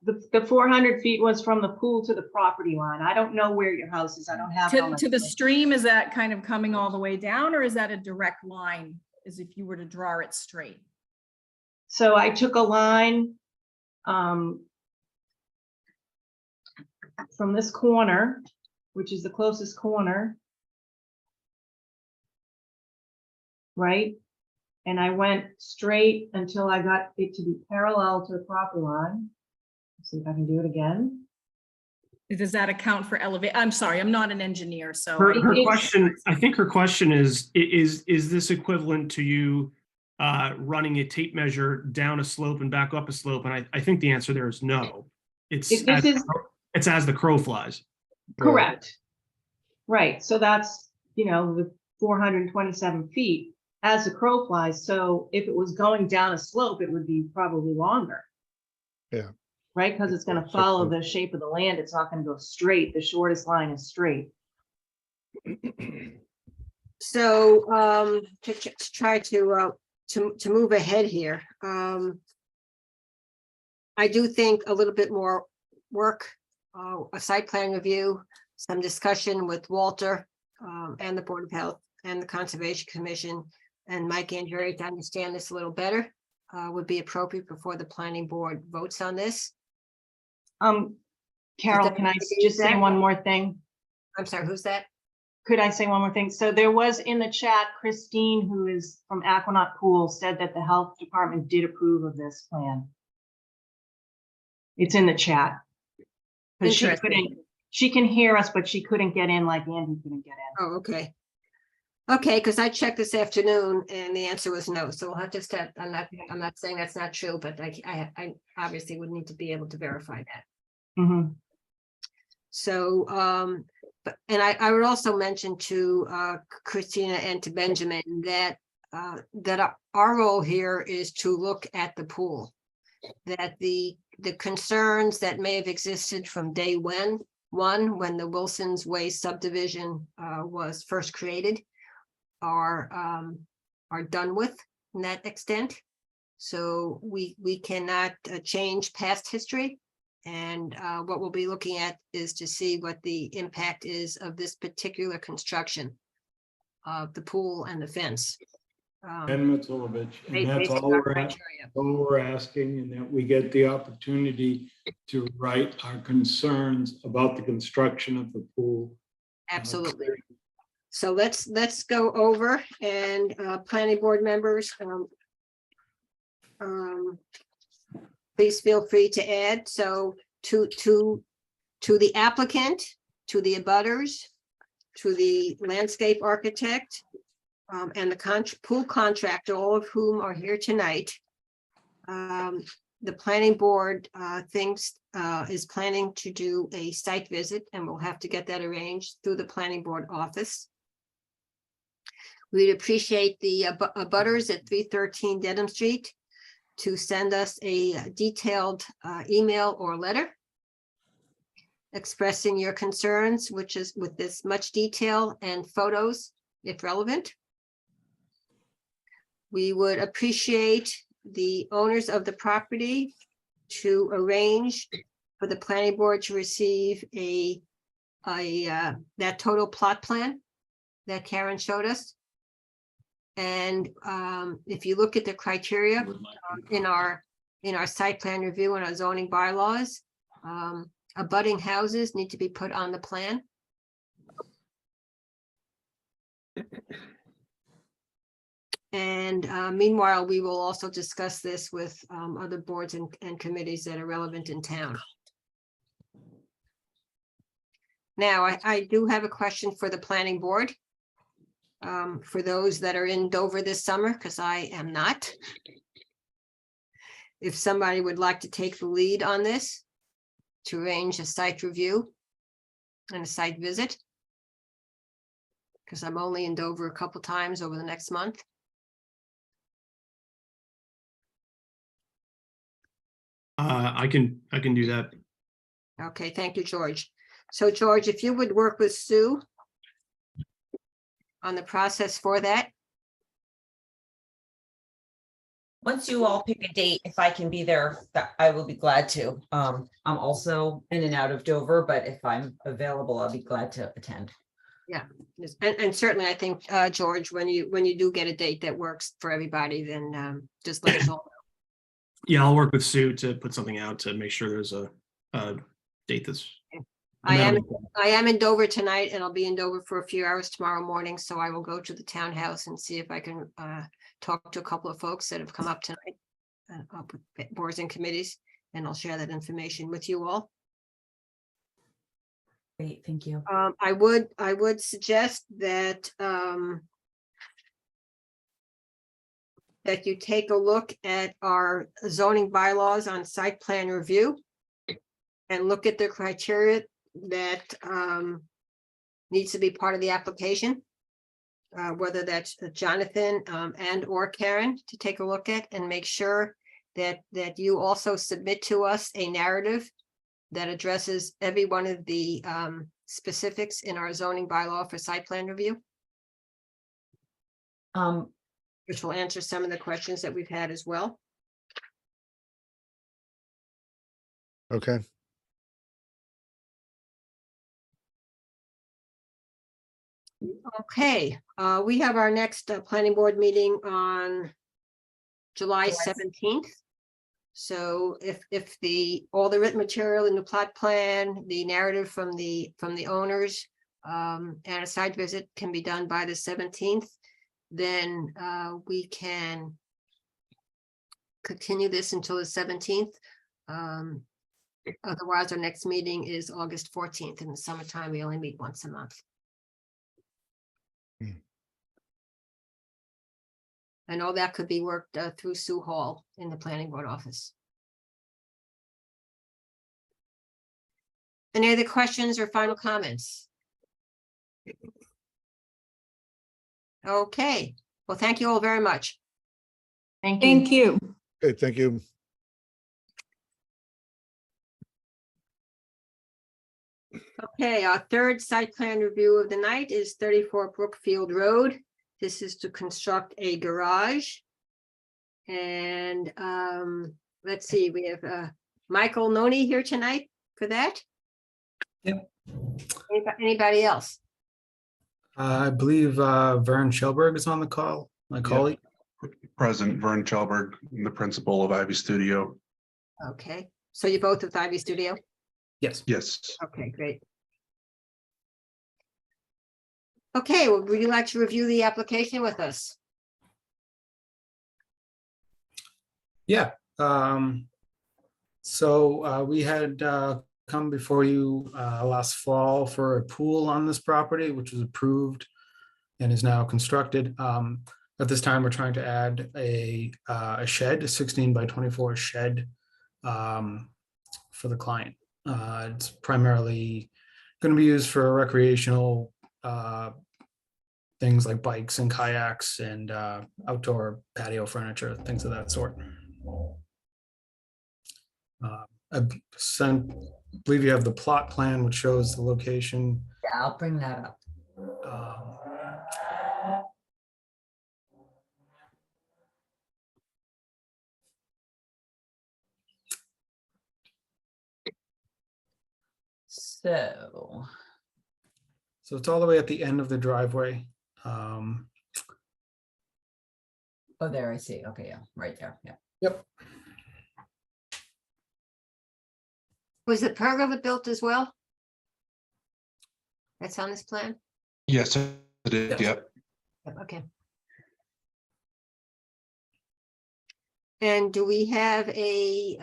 The 400 feet was from the pool to the property line. I don't know where your house is. I don't have. how To much the space. stream, is that kind of coming all the way down, or is that a direct line, as if you were to draw it straight? So I took a line from this corner, which is the closest corner, right? And I went straight until I got it to be parallel to the property line. Let's see if I can do it again. Does that account for elevate? I'm sorry, I'm not an engineer, so. Her It's- question, I think her question is this equivalent to you running a tape measure down a slope and back up a slope? And I think the answer there is no. It's If this is as the crow flies. correct. Right, so that's, the 427 feet as the crow flies. So if it was going down a slope, it would be probably longer. Yeah. right? Because it's gonna follow the shape of the land. It's not gonna go straight. The shortest line is straight. So, to try to move ahead here, I do think a little bit more work, a site plan review, some discussion with Walter, and the Board of Health and the Conservation Commission and Mike and Jerry to understand this a little better, would be appropriate before the planning board votes on this. Carol, can I just say one more thing? I'm sorry, who's that? Could I say one more thing? So there was in the chat, Christine, who is from Aquanaut Pool, said that the health department did approve of this plan. It's in the chat. But she can hear us, but she couldn't get in like Andy couldn't get in. Oh, okay. Okay, because I checked this afternoon and the answer was no. So we'll have to step, I'm not saying that's not true, but I obviously would need to be able to verify that. Mhm. So, and I would also mention to Christina and to Benjamin that our role here is to look at the pool. That the concerns that may have existed from day one, when the Wilson's Way subdivision was first created, are done with in that extent. So we cannot change past history. And what we'll be looking at is to see what the impact is of this particular construction of the pool and the fence. And Matulovich, and that's based on all our we're asking, and that we get the opportunity to write our concerns about the construction of the pool. Absolutely. So let's go over and planning board members. Please feel free to add. So to the applicant, to the abutters, to the landscape architect, and the pool contractor, all of whom are here tonight. The planning board is planning to do a site visit, and we'll have to get that arranged through the planning board office. We'd appreciate the abutters at 313 Dedham Street to send us a detailed email or letter expressing your concerns, which is with this much detail and photos, if relevant. We would appreciate the owners of the property to arrange for the planning board to receive that total plot plan that Karen showed us. And if you look at the criteria in our site plan review and our zoning bylaws, abutting houses need to be put on the plan. And meanwhile, we will also discuss this with other boards and committees that are relevant in town. Now, I do have a question for the planning board. For those that are in Dover this summer, because I am not. If somebody would like to take the lead on this, to arrange a site review and a site visit. Because I'm only in Dover a couple times over the next month. I can do that. Okay, thank you, George. So George, if you would work with Sue on the process for that. Once you all pick a date, if I can be there, I will be glad to. I'm also in and out of Dover, but if I'm available, I'll be glad to attend. Yeah, yes, and certainly I think, George, when you do get a date that works for everybody, then just let us all know. Yeah, I'll work with Sue to put something out to make sure there's a date that's. I am in Dover tonight, and I'll be in Dover for a few hours tomorrow morning, so I will go to the townhouse and see if I can talk to a couple of folks that have come up tonight, boards and committees, and I'll share that information with you all. Great, thank you. I would suggest that that you take a look at our zoning bylaws on site plan review and look at the criteria that needs to be part of the application. Whether that's Jonathan and or Karen to take a look at and make sure that you also submit to us a narrative that addresses every one of the specifics in our zoning bylaw for site plan review, which will answer some of the questions that we've had as well. Okay, Okay, we have our next planning board meeting on July 17th. So if all the written material in the plot plan, the narrative from the owners, and a site visit can be done by the 17th, then we can continue this until the 17th. Otherwise, our next meeting is August 14th. In the summertime, we only meet once a month. And all that could be worked through Sue Hall in the planning board office. Any other questions or final comments? Okay, well, thank you all very much. Thank you. Thank you. okay, thank you. Okay, our third site plan review of the night is 34 Brookfield Road. This is to construct a garage. And let's see, we have Michael Noni here tonight for that. Yep. Anybody else? I believe Vern Shelberg is on the call, my colleague. Present, Vern Chelberg, the principal of Ivy Studio. Okay, so you're both with Ivy Studio? Yes. Yes. Okay, great. Okay, well, would you like to review the application with us? Yeah. So we had come before you last fall for a pool on this property, which was approved and is now constructed. At this time, we're trying to add a shed, a 16 by 24 shed for the client. It's primarily going to be used for recreational things like bikes and kayaks and outdoor patio furniture, things of that sort. I believe you have the plot plan, which shows the location. Yeah, I'll bring that up. So it's all the way at the end of the driveway. Oh, there, I see. Okay, yeah, right there. Yeah. Yep. Was the pergola built as well? That's on this plan? Yes, it is. Yes. Yep. Okay. And do we have a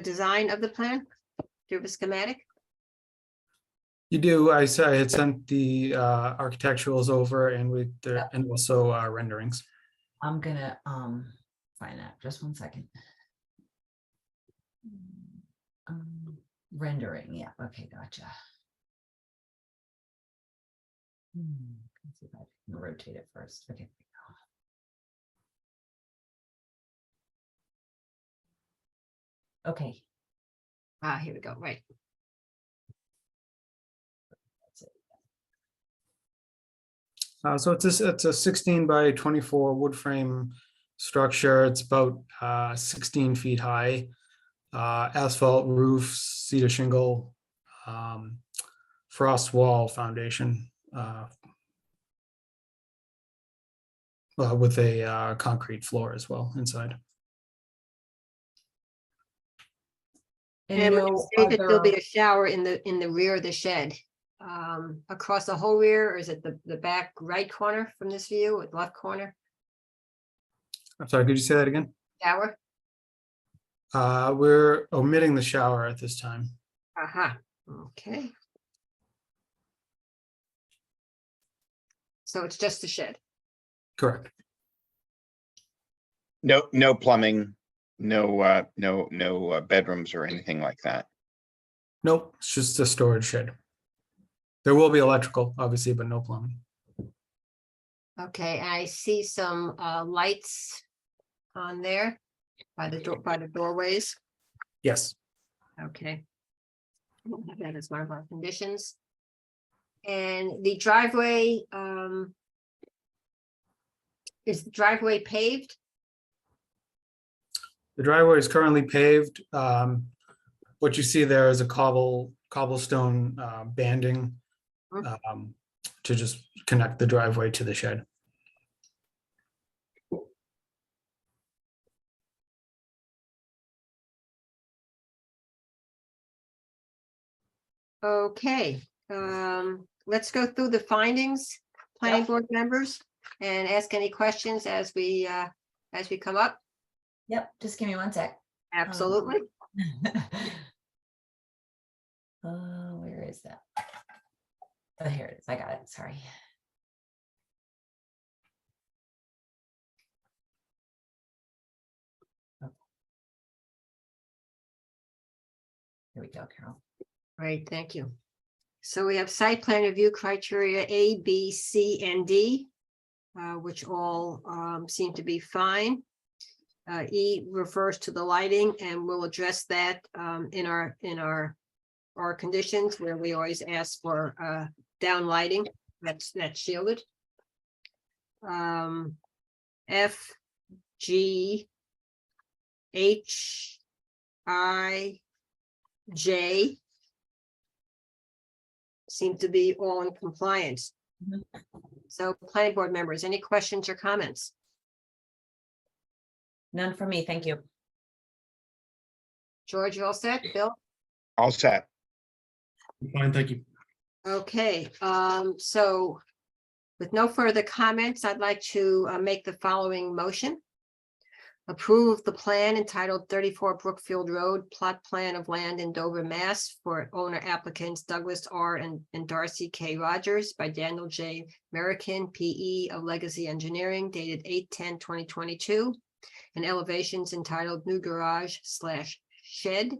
design of the plan? Do you have a schematic? You do. I had sent the architecturals over and and also renderings. I'm gonna find that. Just one second. Rendering, yeah. Okay, gotcha. Let's see if I can rotate it first. Okay. Okay. Here we go, right. So it's a 16 by 24 wood frame structure. It's about 16 feet high. Asphalt roof, cedar shingle, frost wall foundation with a concrete floor as well inside. And when you say that there'll be a shower in the rear of the shed, across the whole rear, or is it the back right corner from this view, or left corner? I'm sorry, could you say that again? Shower? We're omitting the shower at this time. Aha, okay. So it's just the shed. Correct. No plumbing, no bedrooms or anything like that. Nope, it's just a storage shed. There will be electrical, obviously, but no plumbing. Okay, I see some lights on there. by the door, by the doorways. Yes, Okay. We'll have that as one of our conditions. And the driveway, is the driveway paved? the driveway is currently paved. What you see there is a cobblestone banding to just connect the driveway to the shed. Okay, let's go through the findings, planning board members, and ask any questions as we come up. Yep, just give me one sec. Absolutely. Where is that? Oh, here it is. I got it. Sorry. Oh. Here we go, Carol. Right, thank you. So we have site plan review criteria A, B, C, and D, which all seem to be fine. E refers to the lighting, and we'll address that in our conditions where we always ask for down lighting that's shielded. F, G, H, I, J seem to be all in compliance. Mhm. So planning board members, any questions or comments? None for me. Thank you. George, you all set? Bill? All set. Fine, thank you. Okay, so with no further comments, I'd like to make the following motion. Approve the plan entitled 34 Brookfield Road, plot plan of land in Dover, Mass. For owner applicants Douglas R. and Darcy K. Rogers by Daniel J. American, P.E. of Legacy Engineering, dated 8/10/2022. And elevations entitled New Garage / Shed,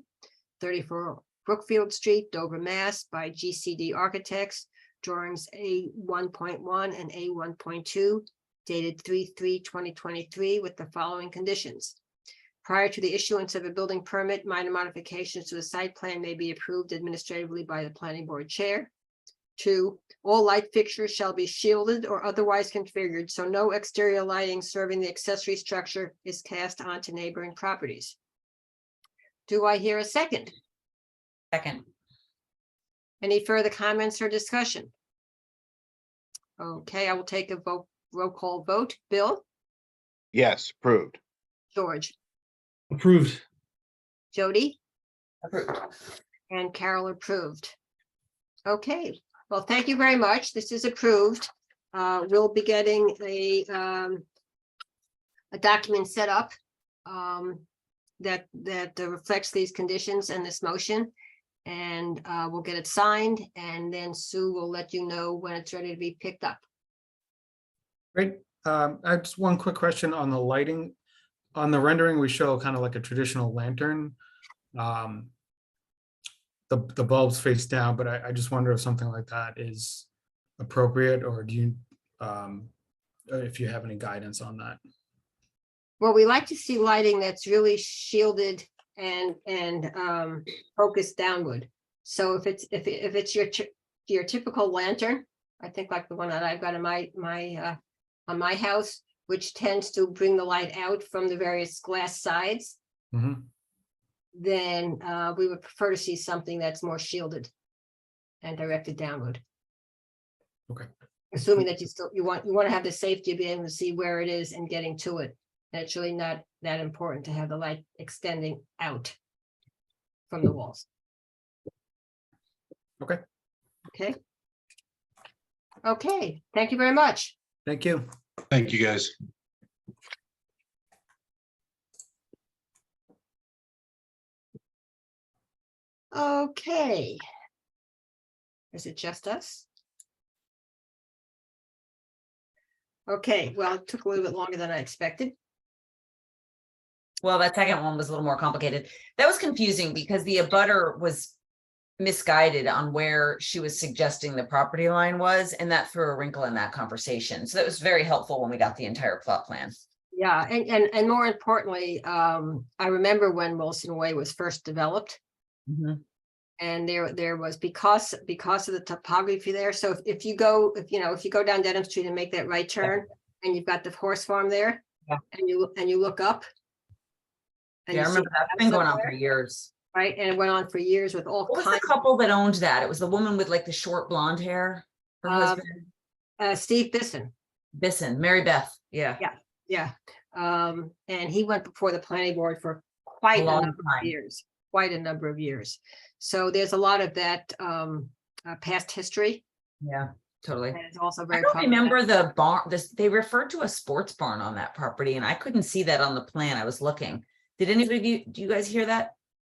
34 Brookfield Street, Dover, Mass. By GCD Architects, drawings A1.1 and A1.2. dated 3/3/2023 with the following conditions. Prior to the issuance of a building permit, minor modifications to the site plan may be approved administratively by the planning board chair. 2, all light fixtures shall be shielded or otherwise configured, so no exterior lighting serving the accessory structure is cast onto neighboring properties. Do I hear a second? Second. Any further comments or discussion? Okay, I will take a roll call vote. Bill, Yes, approved. George, Approved. Jody, Approved. and Carol approved. Okay, well, thank you very much. This is approved. We'll be getting a document set up that reflects these conditions and this motion. And we'll get it signed, and then Sue will let you know when it's ready to be picked up. Great. I have just one quick question on the lighting. On the rendering, we show kind of like a traditional lantern. The bulbs face down, but I just wonder if something like that is appropriate, or do you, if you have any guidance on that? Well, we like to see lighting that's really shielded and focused downward. So if it's your typical lantern, I think like the one that I've got in on my house, which tends to bring the light out from the various glass sides, Mhm. then we would prefer to see something that's more shielded and directed downward. Okay. Assuming that you want to have the safety of being able to see where it is and getting to it. And it's really not that important to have the light extending out from the walls. Okay, Okay. Okay, thank you very much. thank you. Thank you, guys. Okay. Is it just us? Okay, well, it took a little bit longer than I expected. Well, that second one was a little more complicated. That was confusing because the abutter was misguided on where she was suggesting the property line was, and that threw a wrinkle in that conversation. So that was very helpful when we got the entire plot plan. Yeah, and more importantly, I remember when Wilson Way was first developed. Mhm. And there was because of the topography there. So if you go down Dedham Street and make that right turn and you've got the horse farm there. Yeah. And you look up. and Yeah, I you see remember that's the been house going up on for there, years. Right, and it went on for years with all What was the kinds. couple that owned that? It was the woman with like the short blonde hair. Her husband, Steve Bisson, Bisson, Mary Beth, yeah. yeah. And he went before the planning board for quite A a long number of time. years, quite a number of years. So there's a lot of that past history. Yeah, totally. And it's also I very. don't problematic. remember the barn, they referred to a sports barn on that property and I couldn't see that on the plan. I was looking. Did anybody of you, do you guys hear that?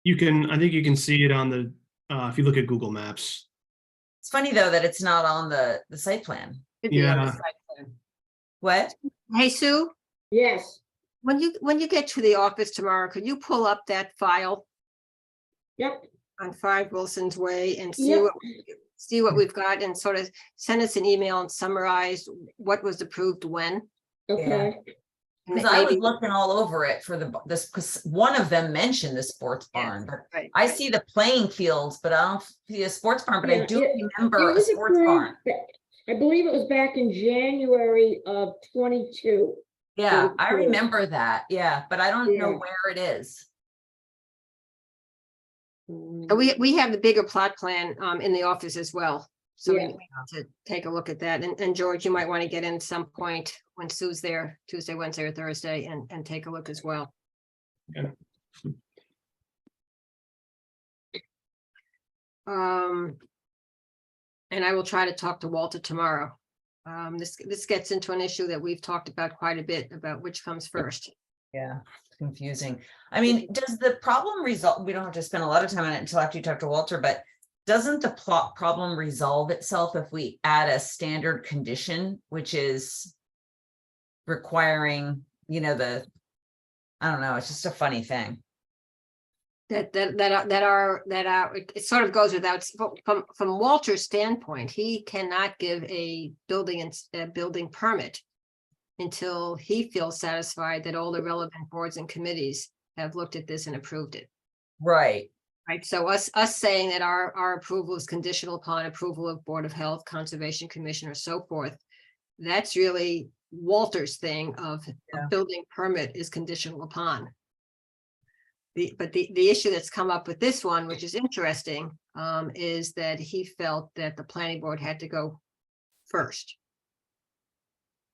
I think you can see it on the, if you look at Google Maps. It's funny though that it's not on the site plan. Could be on the Yeah. site plan. What? Hey, Sue, Yes, when you get to the office tomorrow, could you pull up that file yep, on 5 Wilson's Way and Yep. see what we've got and sort of send us an email and summarize what was approved when? okay. And Because I was maybe- looking all over it for this, because one of them mentioned the sports barn, but Right. I see the playing fields, but I don't see a sports barn, but I Yeah, do it remember a was sports approved barn. I believe it was back in January of 22. Yeah, I approved. remember that. Yeah, but I don't know Yeah. where it is. And we have the bigger plot plan in the office as well. So we Yeah. need to take a look at that. And George, you might want to get in some point when Sue's there, Tuesday, Wednesday, or Thursday, and take a look as well. Okay. And I will try to talk to Walter tomorrow. This gets into an issue that we've talked about quite a bit about which comes first. Yeah, it's confusing. I mean, does the problem resolve? We don't have to spend a lot of time on it until after you talk to Walter, but doesn't the plot problem resolve itself if we add a standard condition, which is requiring, I don't know, it's just a funny thing. It sort of goes without, from Walter's standpoint, he cannot give a building permit until he feels satisfied that all the relevant boards and committees have looked at this and approved it. Right. Right, so us saying that our approval is conditional upon approval of Board of Health, Conservation Commission, or so forth, that's really Walter's thing of a building permit is conditional upon. But the issue that's come up with this one, which is interesting, is that he felt that the planning board had to go first.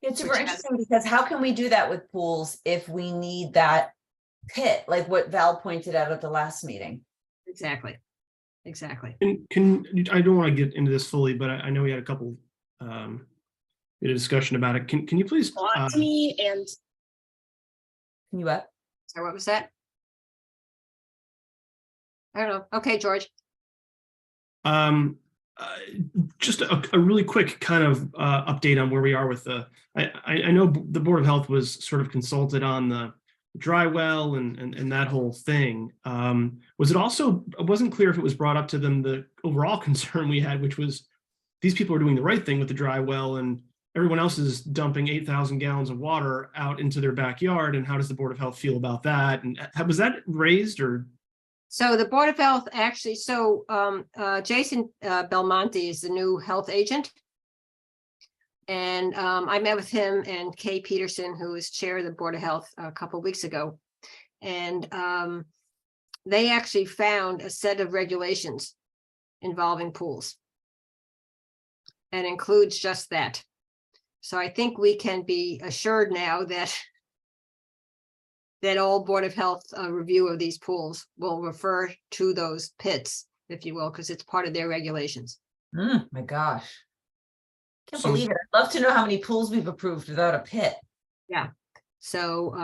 It's super Which has- interesting because how can we do that with pools if we need that pit, like what Val pointed out at the last meeting? Exactly. I don't want to get into this fully, but I know we had a couple, we had a discussion about it. Can you please? To me and Can you what? So what was that? I don't know. Okay, George. Just a really quick kind of update on where we are with I know the Board of Health was sort of consulted on the dry well and that whole thing. Was it also, it wasn't clear if it was brought up to them, the overall concern we had, which was these people are doing the right thing with the dry well and everyone else is dumping 8,000 gallons of water out into their backyard. And how does the Board of Health feel about that? And was that raised or? So the Board of Health actually, Jason Belmonte is the new health agent. And I met with him and Kay Peterson, who is chair of the Board of Health a couple of weeks ago. And they actually found a set of regulations involving pools. And includes just that. So I think we can be assured now that all Board of Health review of these pools will refer to those pits, if you will, because it's part of their regulations. My gosh. Can't So- believe it. I'd love to know how many pools we've approved without a pit. So Oh,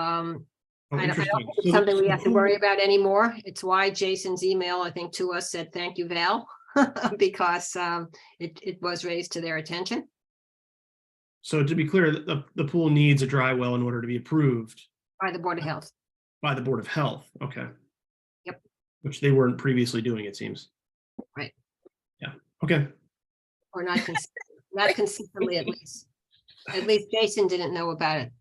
I don't interesting. think it's So something we the have to pool- worry about anymore. It's why Jason's email, I think, to us said, thank you, Val, because it was raised to their attention. So to be clear, the pool needs a dry well in order to be approved By the Board of Health. by the Board of Health. Okay. Yep. Which they weren't previously doing, it seems. Right. Yeah. Okay. Or not consistently, at least. At least Jason didn't know about it.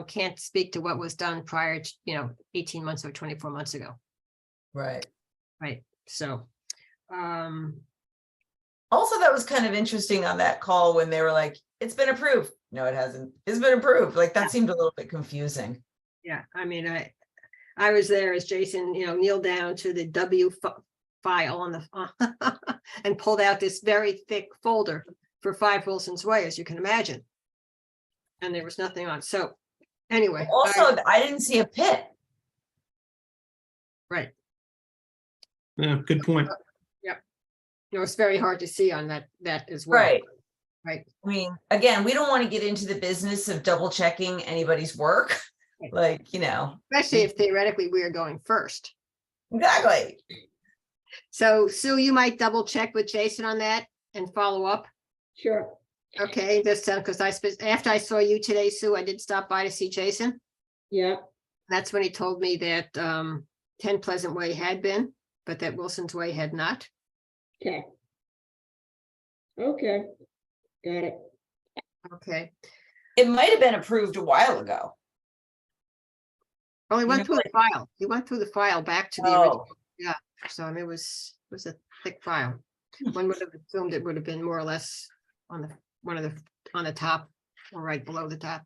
can't speak to what was done prior to, 18 months or 24 months ago. Right. Right. So, Also, that was kind of interesting on that call when they were like, it's been approved. No, it hasn't. It's been approved. Like that seemed a little bit confusing. yeah, I mean, I was there as Jason, kneeled down to the W file on the and pulled out this very thick folder for 5 Wilson's Way, as you can imagine. And there was nothing on. So anyway. Also, I didn't see a pit. Right. Yeah, good point. It's very hard to see on that as well. Right. Right. I mean, again, we don't want to get into the business of double checking anybody's work. Right. Like, Especially if theoretically we are going first. Exactly. So Sue, you might double check with Jason on that and follow up. Sure. Okay, this because after I saw you today, Sue, I did stop by to see Jason. Yeah. That's when he told me that 10 Pleasant Way had been, but that Wilson's Way had not. Okay. Okay. Got it. Okay. It might have been approved a while ago. Well, he went know, through the file. He went through the file back to the original. Yeah. So I mean, it was a thick file. One would have assumed it would have been more or less on the top or right below the top.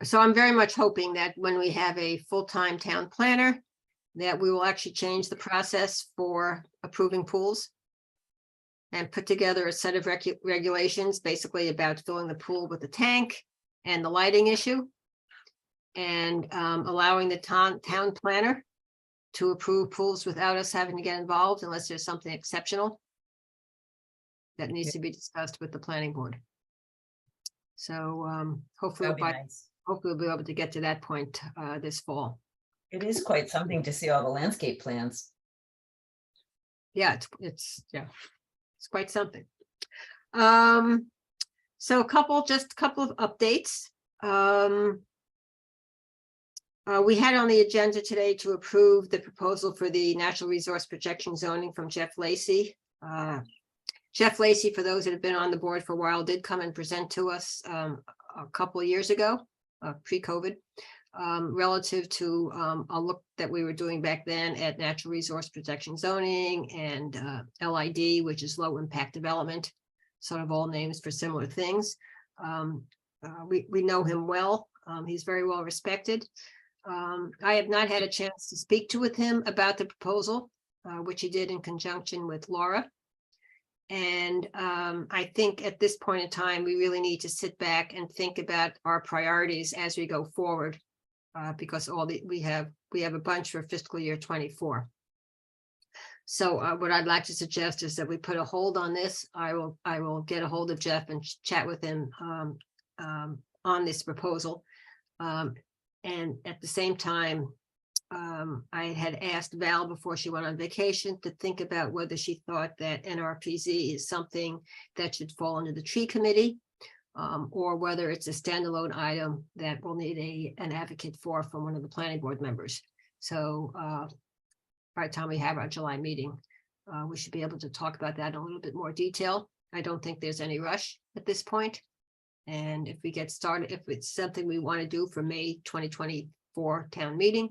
So I'm very much hoping that when we have a full-time town planner, that we will actually change the process for approving pools and put together a set of regulations, basically about filling the pool with the tank and the lighting issue, and allowing the town planner to approve pools without us having to get involved unless there's something exceptional that needs to be discussed with the planning board. So hopefully That'd be nice. we'll be able to get to that point this fall. It is quite something to see all the landscape plans. Yeah, it's quite something. So just a couple of updates. We had on the agenda today to approve the proposal for the natural resource protection zoning from Jeff Lacy. Jeff Lacy, for those that have been on the board for a while, did come and present to us a couple of years ago, pre-COVID, relative to a look that we were doing back then at natural resource protection zoning and LID, which is low impact development, sort of all names for similar things. We know him well. He's very well respected. I have not had a chance to speak with him about the proposal, which he did in conjunction with Laura. And I think at this point in time, we really need to sit back and think about our priorities as we go forward, because we have a bunch for fiscal year 24. So what I'd like to suggest is that we put a hold on this. I will get a hold of Jeff and chat with him on this proposal. And at the same time, I had asked Val before she went on vacation to think about whether she thought that NRPZ is something that should fall under the tree committee, or whether it's a standalone item that will need an advocate for from one of the planning board members. So by the time we have our July meeting, we should be able to talk about that in a little bit more detail. I don't think there's any rush at this point. And if we get started, if it's something we want to do for May 2024 town meeting,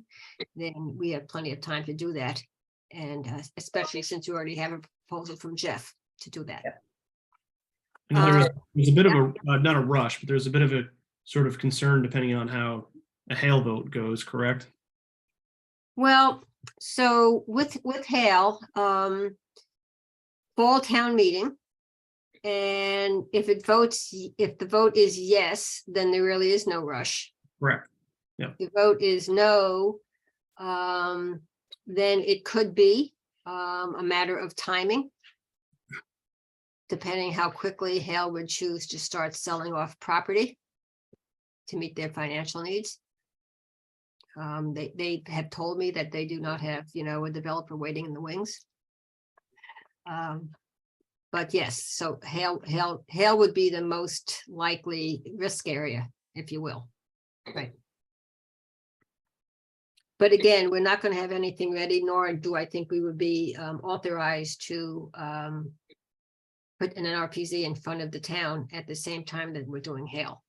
then we have plenty of time to do that. And especially since you already have a proposal from Jeff to do that. I know there's a bit of a, not a rush, but there's a bit of a sort of concern depending on how a Hale vote goes, correct? Well, so with Hale, fall town meeting. And if the vote is yes, then there really is no rush. Correct. Yeah. If the vote is no, then it could be a matter of timing, depending how quickly Hale would choose to start selling off property to meet their financial needs. They have told me that they do not have, a developer waiting in the wings. But yes, so Hale would be the most likely risk area, if you will. Right. But again, we're not going to have anything ready, nor do I think we would be authorized to put an NRPZ in front of the town at the same time that we're doing Hale.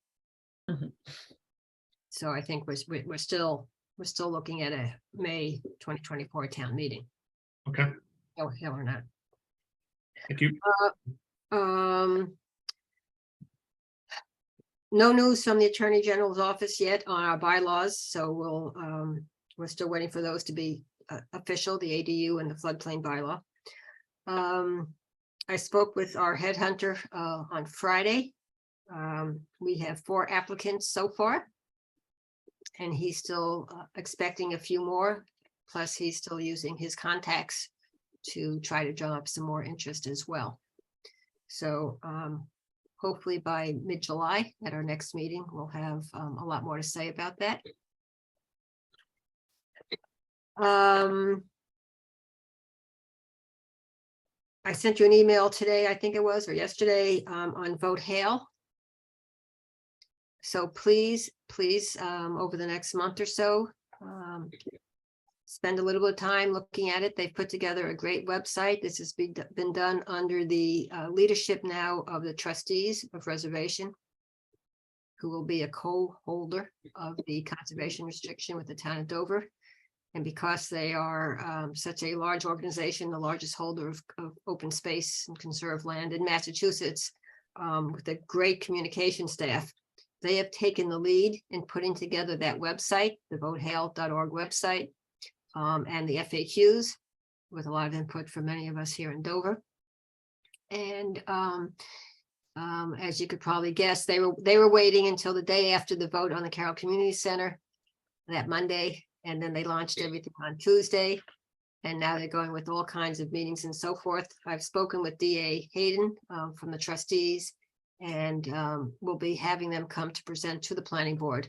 Mhm. So I think we're still looking at a May 2024 town meeting. Okay, Hale or not. thank you. No news from the Attorney General's office yet on our bylaws, so we're still waiting for those to be official, the ADU and the floodplain bylaw. I spoke with our headhunter on Friday. We have 4 applicants so far. And he's still expecting a few more, plus he's still using his contacts to try to drum up some more interest as well. So hopefully by mid-July at our next meeting, we'll have a lot more to say about that. I sent you an email today, I think it was, or yesterday, on Vote Hale. So please, over the next month or so, spend a little bit of time looking at it. They've put together a great website. This has been done under the leadership now of the trustees of reservation, who will be a co-holder of the conservation restriction with the town of Dover. And because they are such a large organization, the largest holder of open space and conserved land in Massachusetts, with a great communication staff, they have taken the lead in putting together that website, the votehale.org website, and the FAQs, with a lot of input from many of us here in Dover. And as you could probably guess, they were waiting until the day after the vote on the Carroll Community Center that Monday, and then they launched everything on Tuesday. And now they're going with all kinds of meetings and so forth. I've spoken with DA Hayden from the trustees, and we'll be having them come to present to the planning board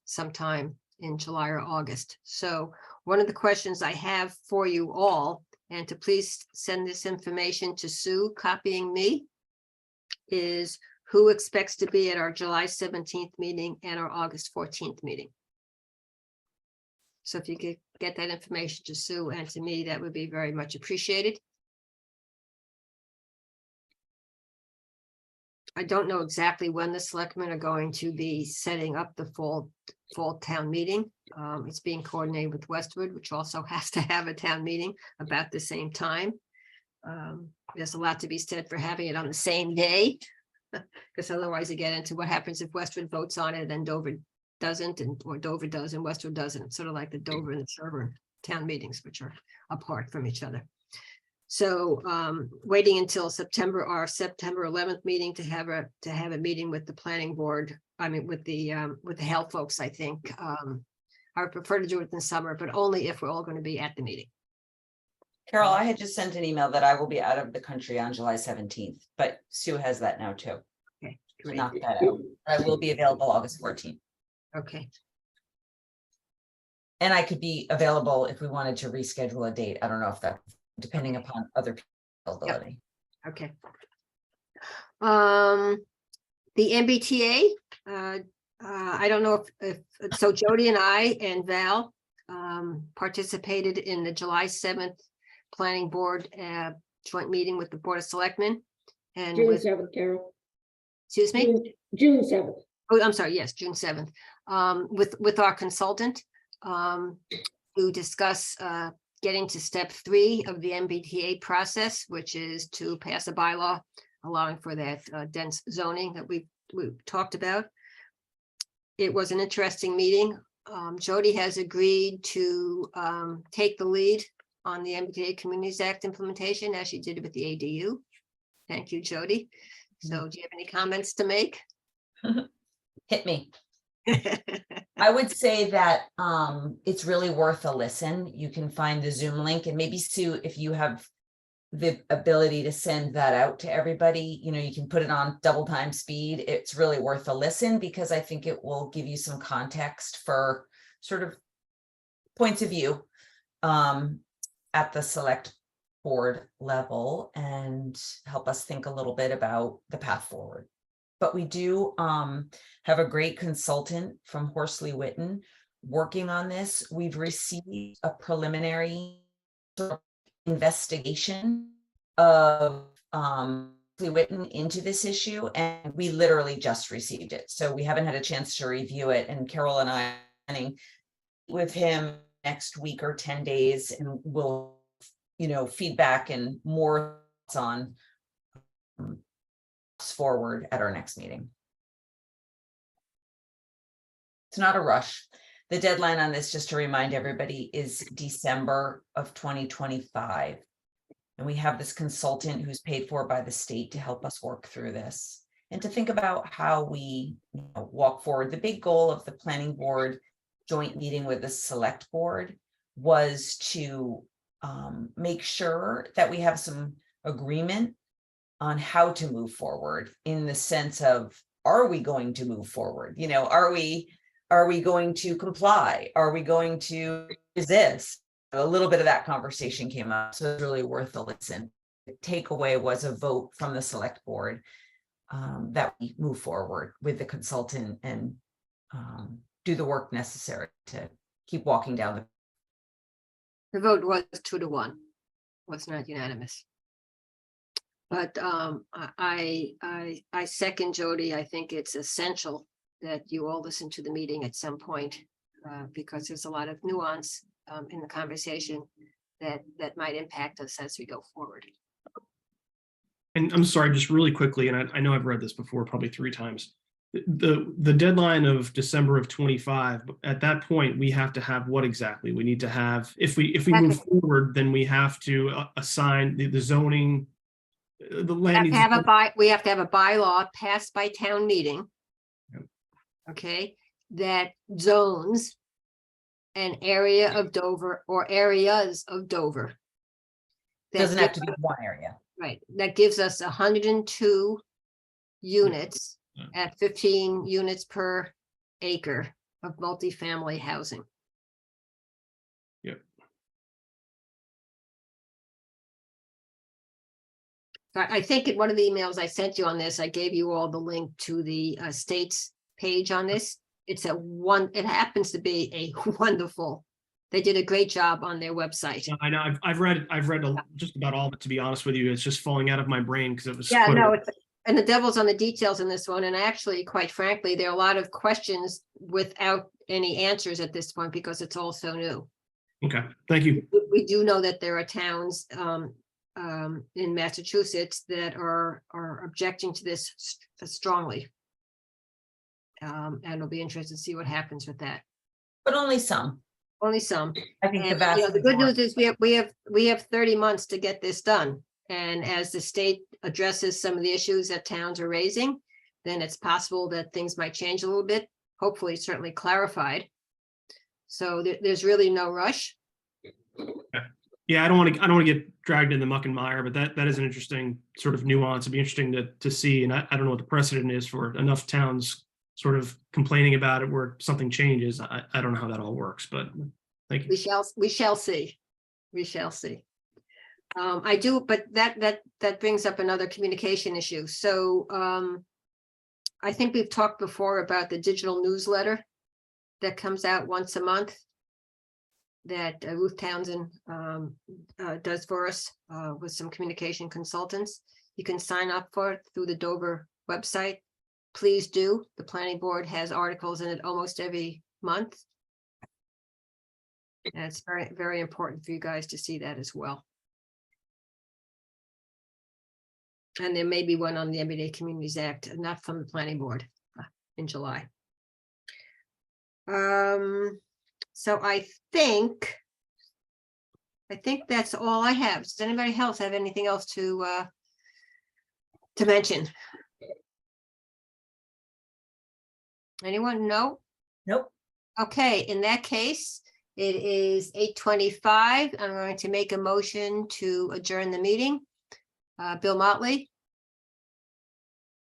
sometime in July or August. So one of the questions I have for you all, and to please send this information to Sue, copying me, is who expects to be at our July 17th meeting and our August 14th meeting. So if you could get that information to Sue and to me, that would be very much appreciated. I don't know exactly when the selectmen are going to be setting up the fall town meeting. It's being coordinated with Westwood, which also has to have a town meeting about the same time. There's a lot to be said for having it on the same day, because otherwise you get into what happens if Westwood votes on it and Dover doesn't, or Dover does and Westwood doesn't. It's sort of like the Dover and the Sherburne town meetings, which are apart from each other. So waiting until September, our September 11th meeting to have a meeting with the planning board. I mean, with the Hale folks, I think. I would prefer to do it in the summer, but only if we're all going to be at the meeting. Carol, I had just sent an email that I will be out of the country on July 17th, but Sue has that now too. Okay, great. Knock that out. I will be available August 14th. Okay. And I could be available if we wanted to reschedule a date. I don't know if that, depending upon other people's availability. Okay. The MBTA, I don't know if so Jody and I and Val participated in the July 7th planning board joint meeting with the Board of Selectmen and June with, 7th, Carol. excuse me? June 7th. Oh, I'm sorry, yes, June 7th, with our consultant to discuss getting to step 3 of the MBTA process, which is to pass a bylaw allowing for that dense zoning that we talked about. It was an interesting meeting. Jody has agreed to take the lead on the MBTA Communities Act implementation as she did with the ADU. Thank you, Jody. So do you have any comments to make? Hit me. I would say that it's really worth a listen. You can find the Zoom link, and maybe Sue, if you have the ability to send that out to everybody, you know, you can put it on double time speed. It's really worth a listen because I think it will give you some context for sort of points of view at the select board level and help us think a little bit about the path forward. But we do have a great consultant from Horsley Witten working on this. We've received a preliminary investigation of written into this issue, and we literally just received it. So we haven't had a chance to review it, and Carol and I are planning with him next week or 10 days, and we'll, feedback and more thoughts on forward at our next meeting. It's not a rush. The deadline on this, just to remind everybody, is December of 2025. And we have this consultant who's paid for by the state to help us work through this and to think about how we walk forward. The big goal of the planning board joint meeting with the select board was to make sure that we have some agreement on how to move forward, in the sense of, are we going to move forward? Are we going to comply? Are we going to resist? A little bit of that conversation came up, so it's really worth a listen. The takeaway was a vote from the select board that we move forward with the consultant and do the work necessary to keep walking down the. The vote was 2-1, was not unanimous. But I second Jody. I think it's essential that you all listen to the meeting at some point, because there's a lot of nuance in the conversation that might impact us as we go forward. And I'm sorry, just really quickly, and I know I've read this before, probably 3 times. The deadline of December of 25, at that point, we have to have what exactly? We need to have, if we move forward, then we have to assign the zoning, the land. We have to have a bylaw passed by town meeting. Yep. Okay, that zones an area of Dover or areas of Dover. That Doesn't have to give- be one area. Right, that gives us 102 units at 15 units per acre of multifamily housing. Yep. I think in one of the emails I sent you on this, I gave you all the link to the state's page on this. It happens to be a wonderful, they did a great job on their website. I know, I've read just about all of it, to be honest with you. It's just falling out of my brain because it was. Yeah, quite a- no, and the devil's on the details in this one. And actually, quite frankly, there are a lot of questions without any answers at this point because it's all so new. Okay, thank you. We do know that there are towns in Massachusetts that are objecting to this strongly. And it'll be interesting to see what happens with that. But only some. Only some. I think the And, vast. the good majority. news is we have 30 months to get this done. And as the state addresses some of the issues that towns are raising, then it's possible that things might change a little bit, hopefully certainly clarified. So there's really no rush. Yeah, I don't want to get dragged in the muck and mire, but that is an interesting sort of nuance. It'd be interesting to see. And I don't know what the precedent is for enough towns sort of complaining about it where something changes. I don't know how that all works, but thank you. We shall see. We shall see. I do, but that brings up another communication issue. So I think we've talked before about the digital newsletter that comes out once a month that Ruth Townsend does for us with some communication consultants. You can sign up for it through the Dover website. Please do. The planning board has articles in it almost every month. And it's very, very important for you guys to see that as well. And there may be one on the Everyday Communities Act, not from the planning board in July. So I think that's all I have. Does anybody else have anything else to mention? Anyone? No? Nope. Okay, in that case, it is 8:25. I'm going to make a motion to adjourn the meeting. Bill Motley,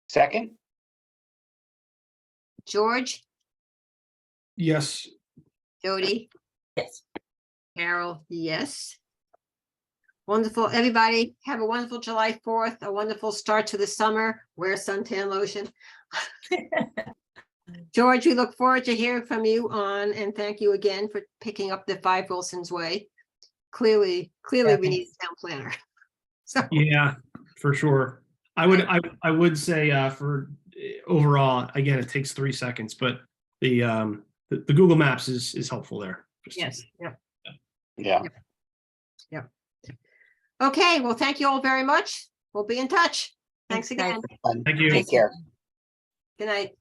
Second? George, Yes. Jody, Yes. Carol, yes. Wonderful. Everybody have a wonderful July 4th, a wonderful start to the summer. Wear suntan lotion. George, we look forward to hearing from you and thank you again for picking up the 5 Wilson's Way. Clearly we need a town planner. So Yeah, for sure. I would say for overall, again, it takes 3 seconds, but the Google Maps is helpful there. Just- Yes, yep. Yeah. Okay, well, thank you all very much. We'll be in touch. Thanks Thanks, guys. again. Thank you. Take care. Good night.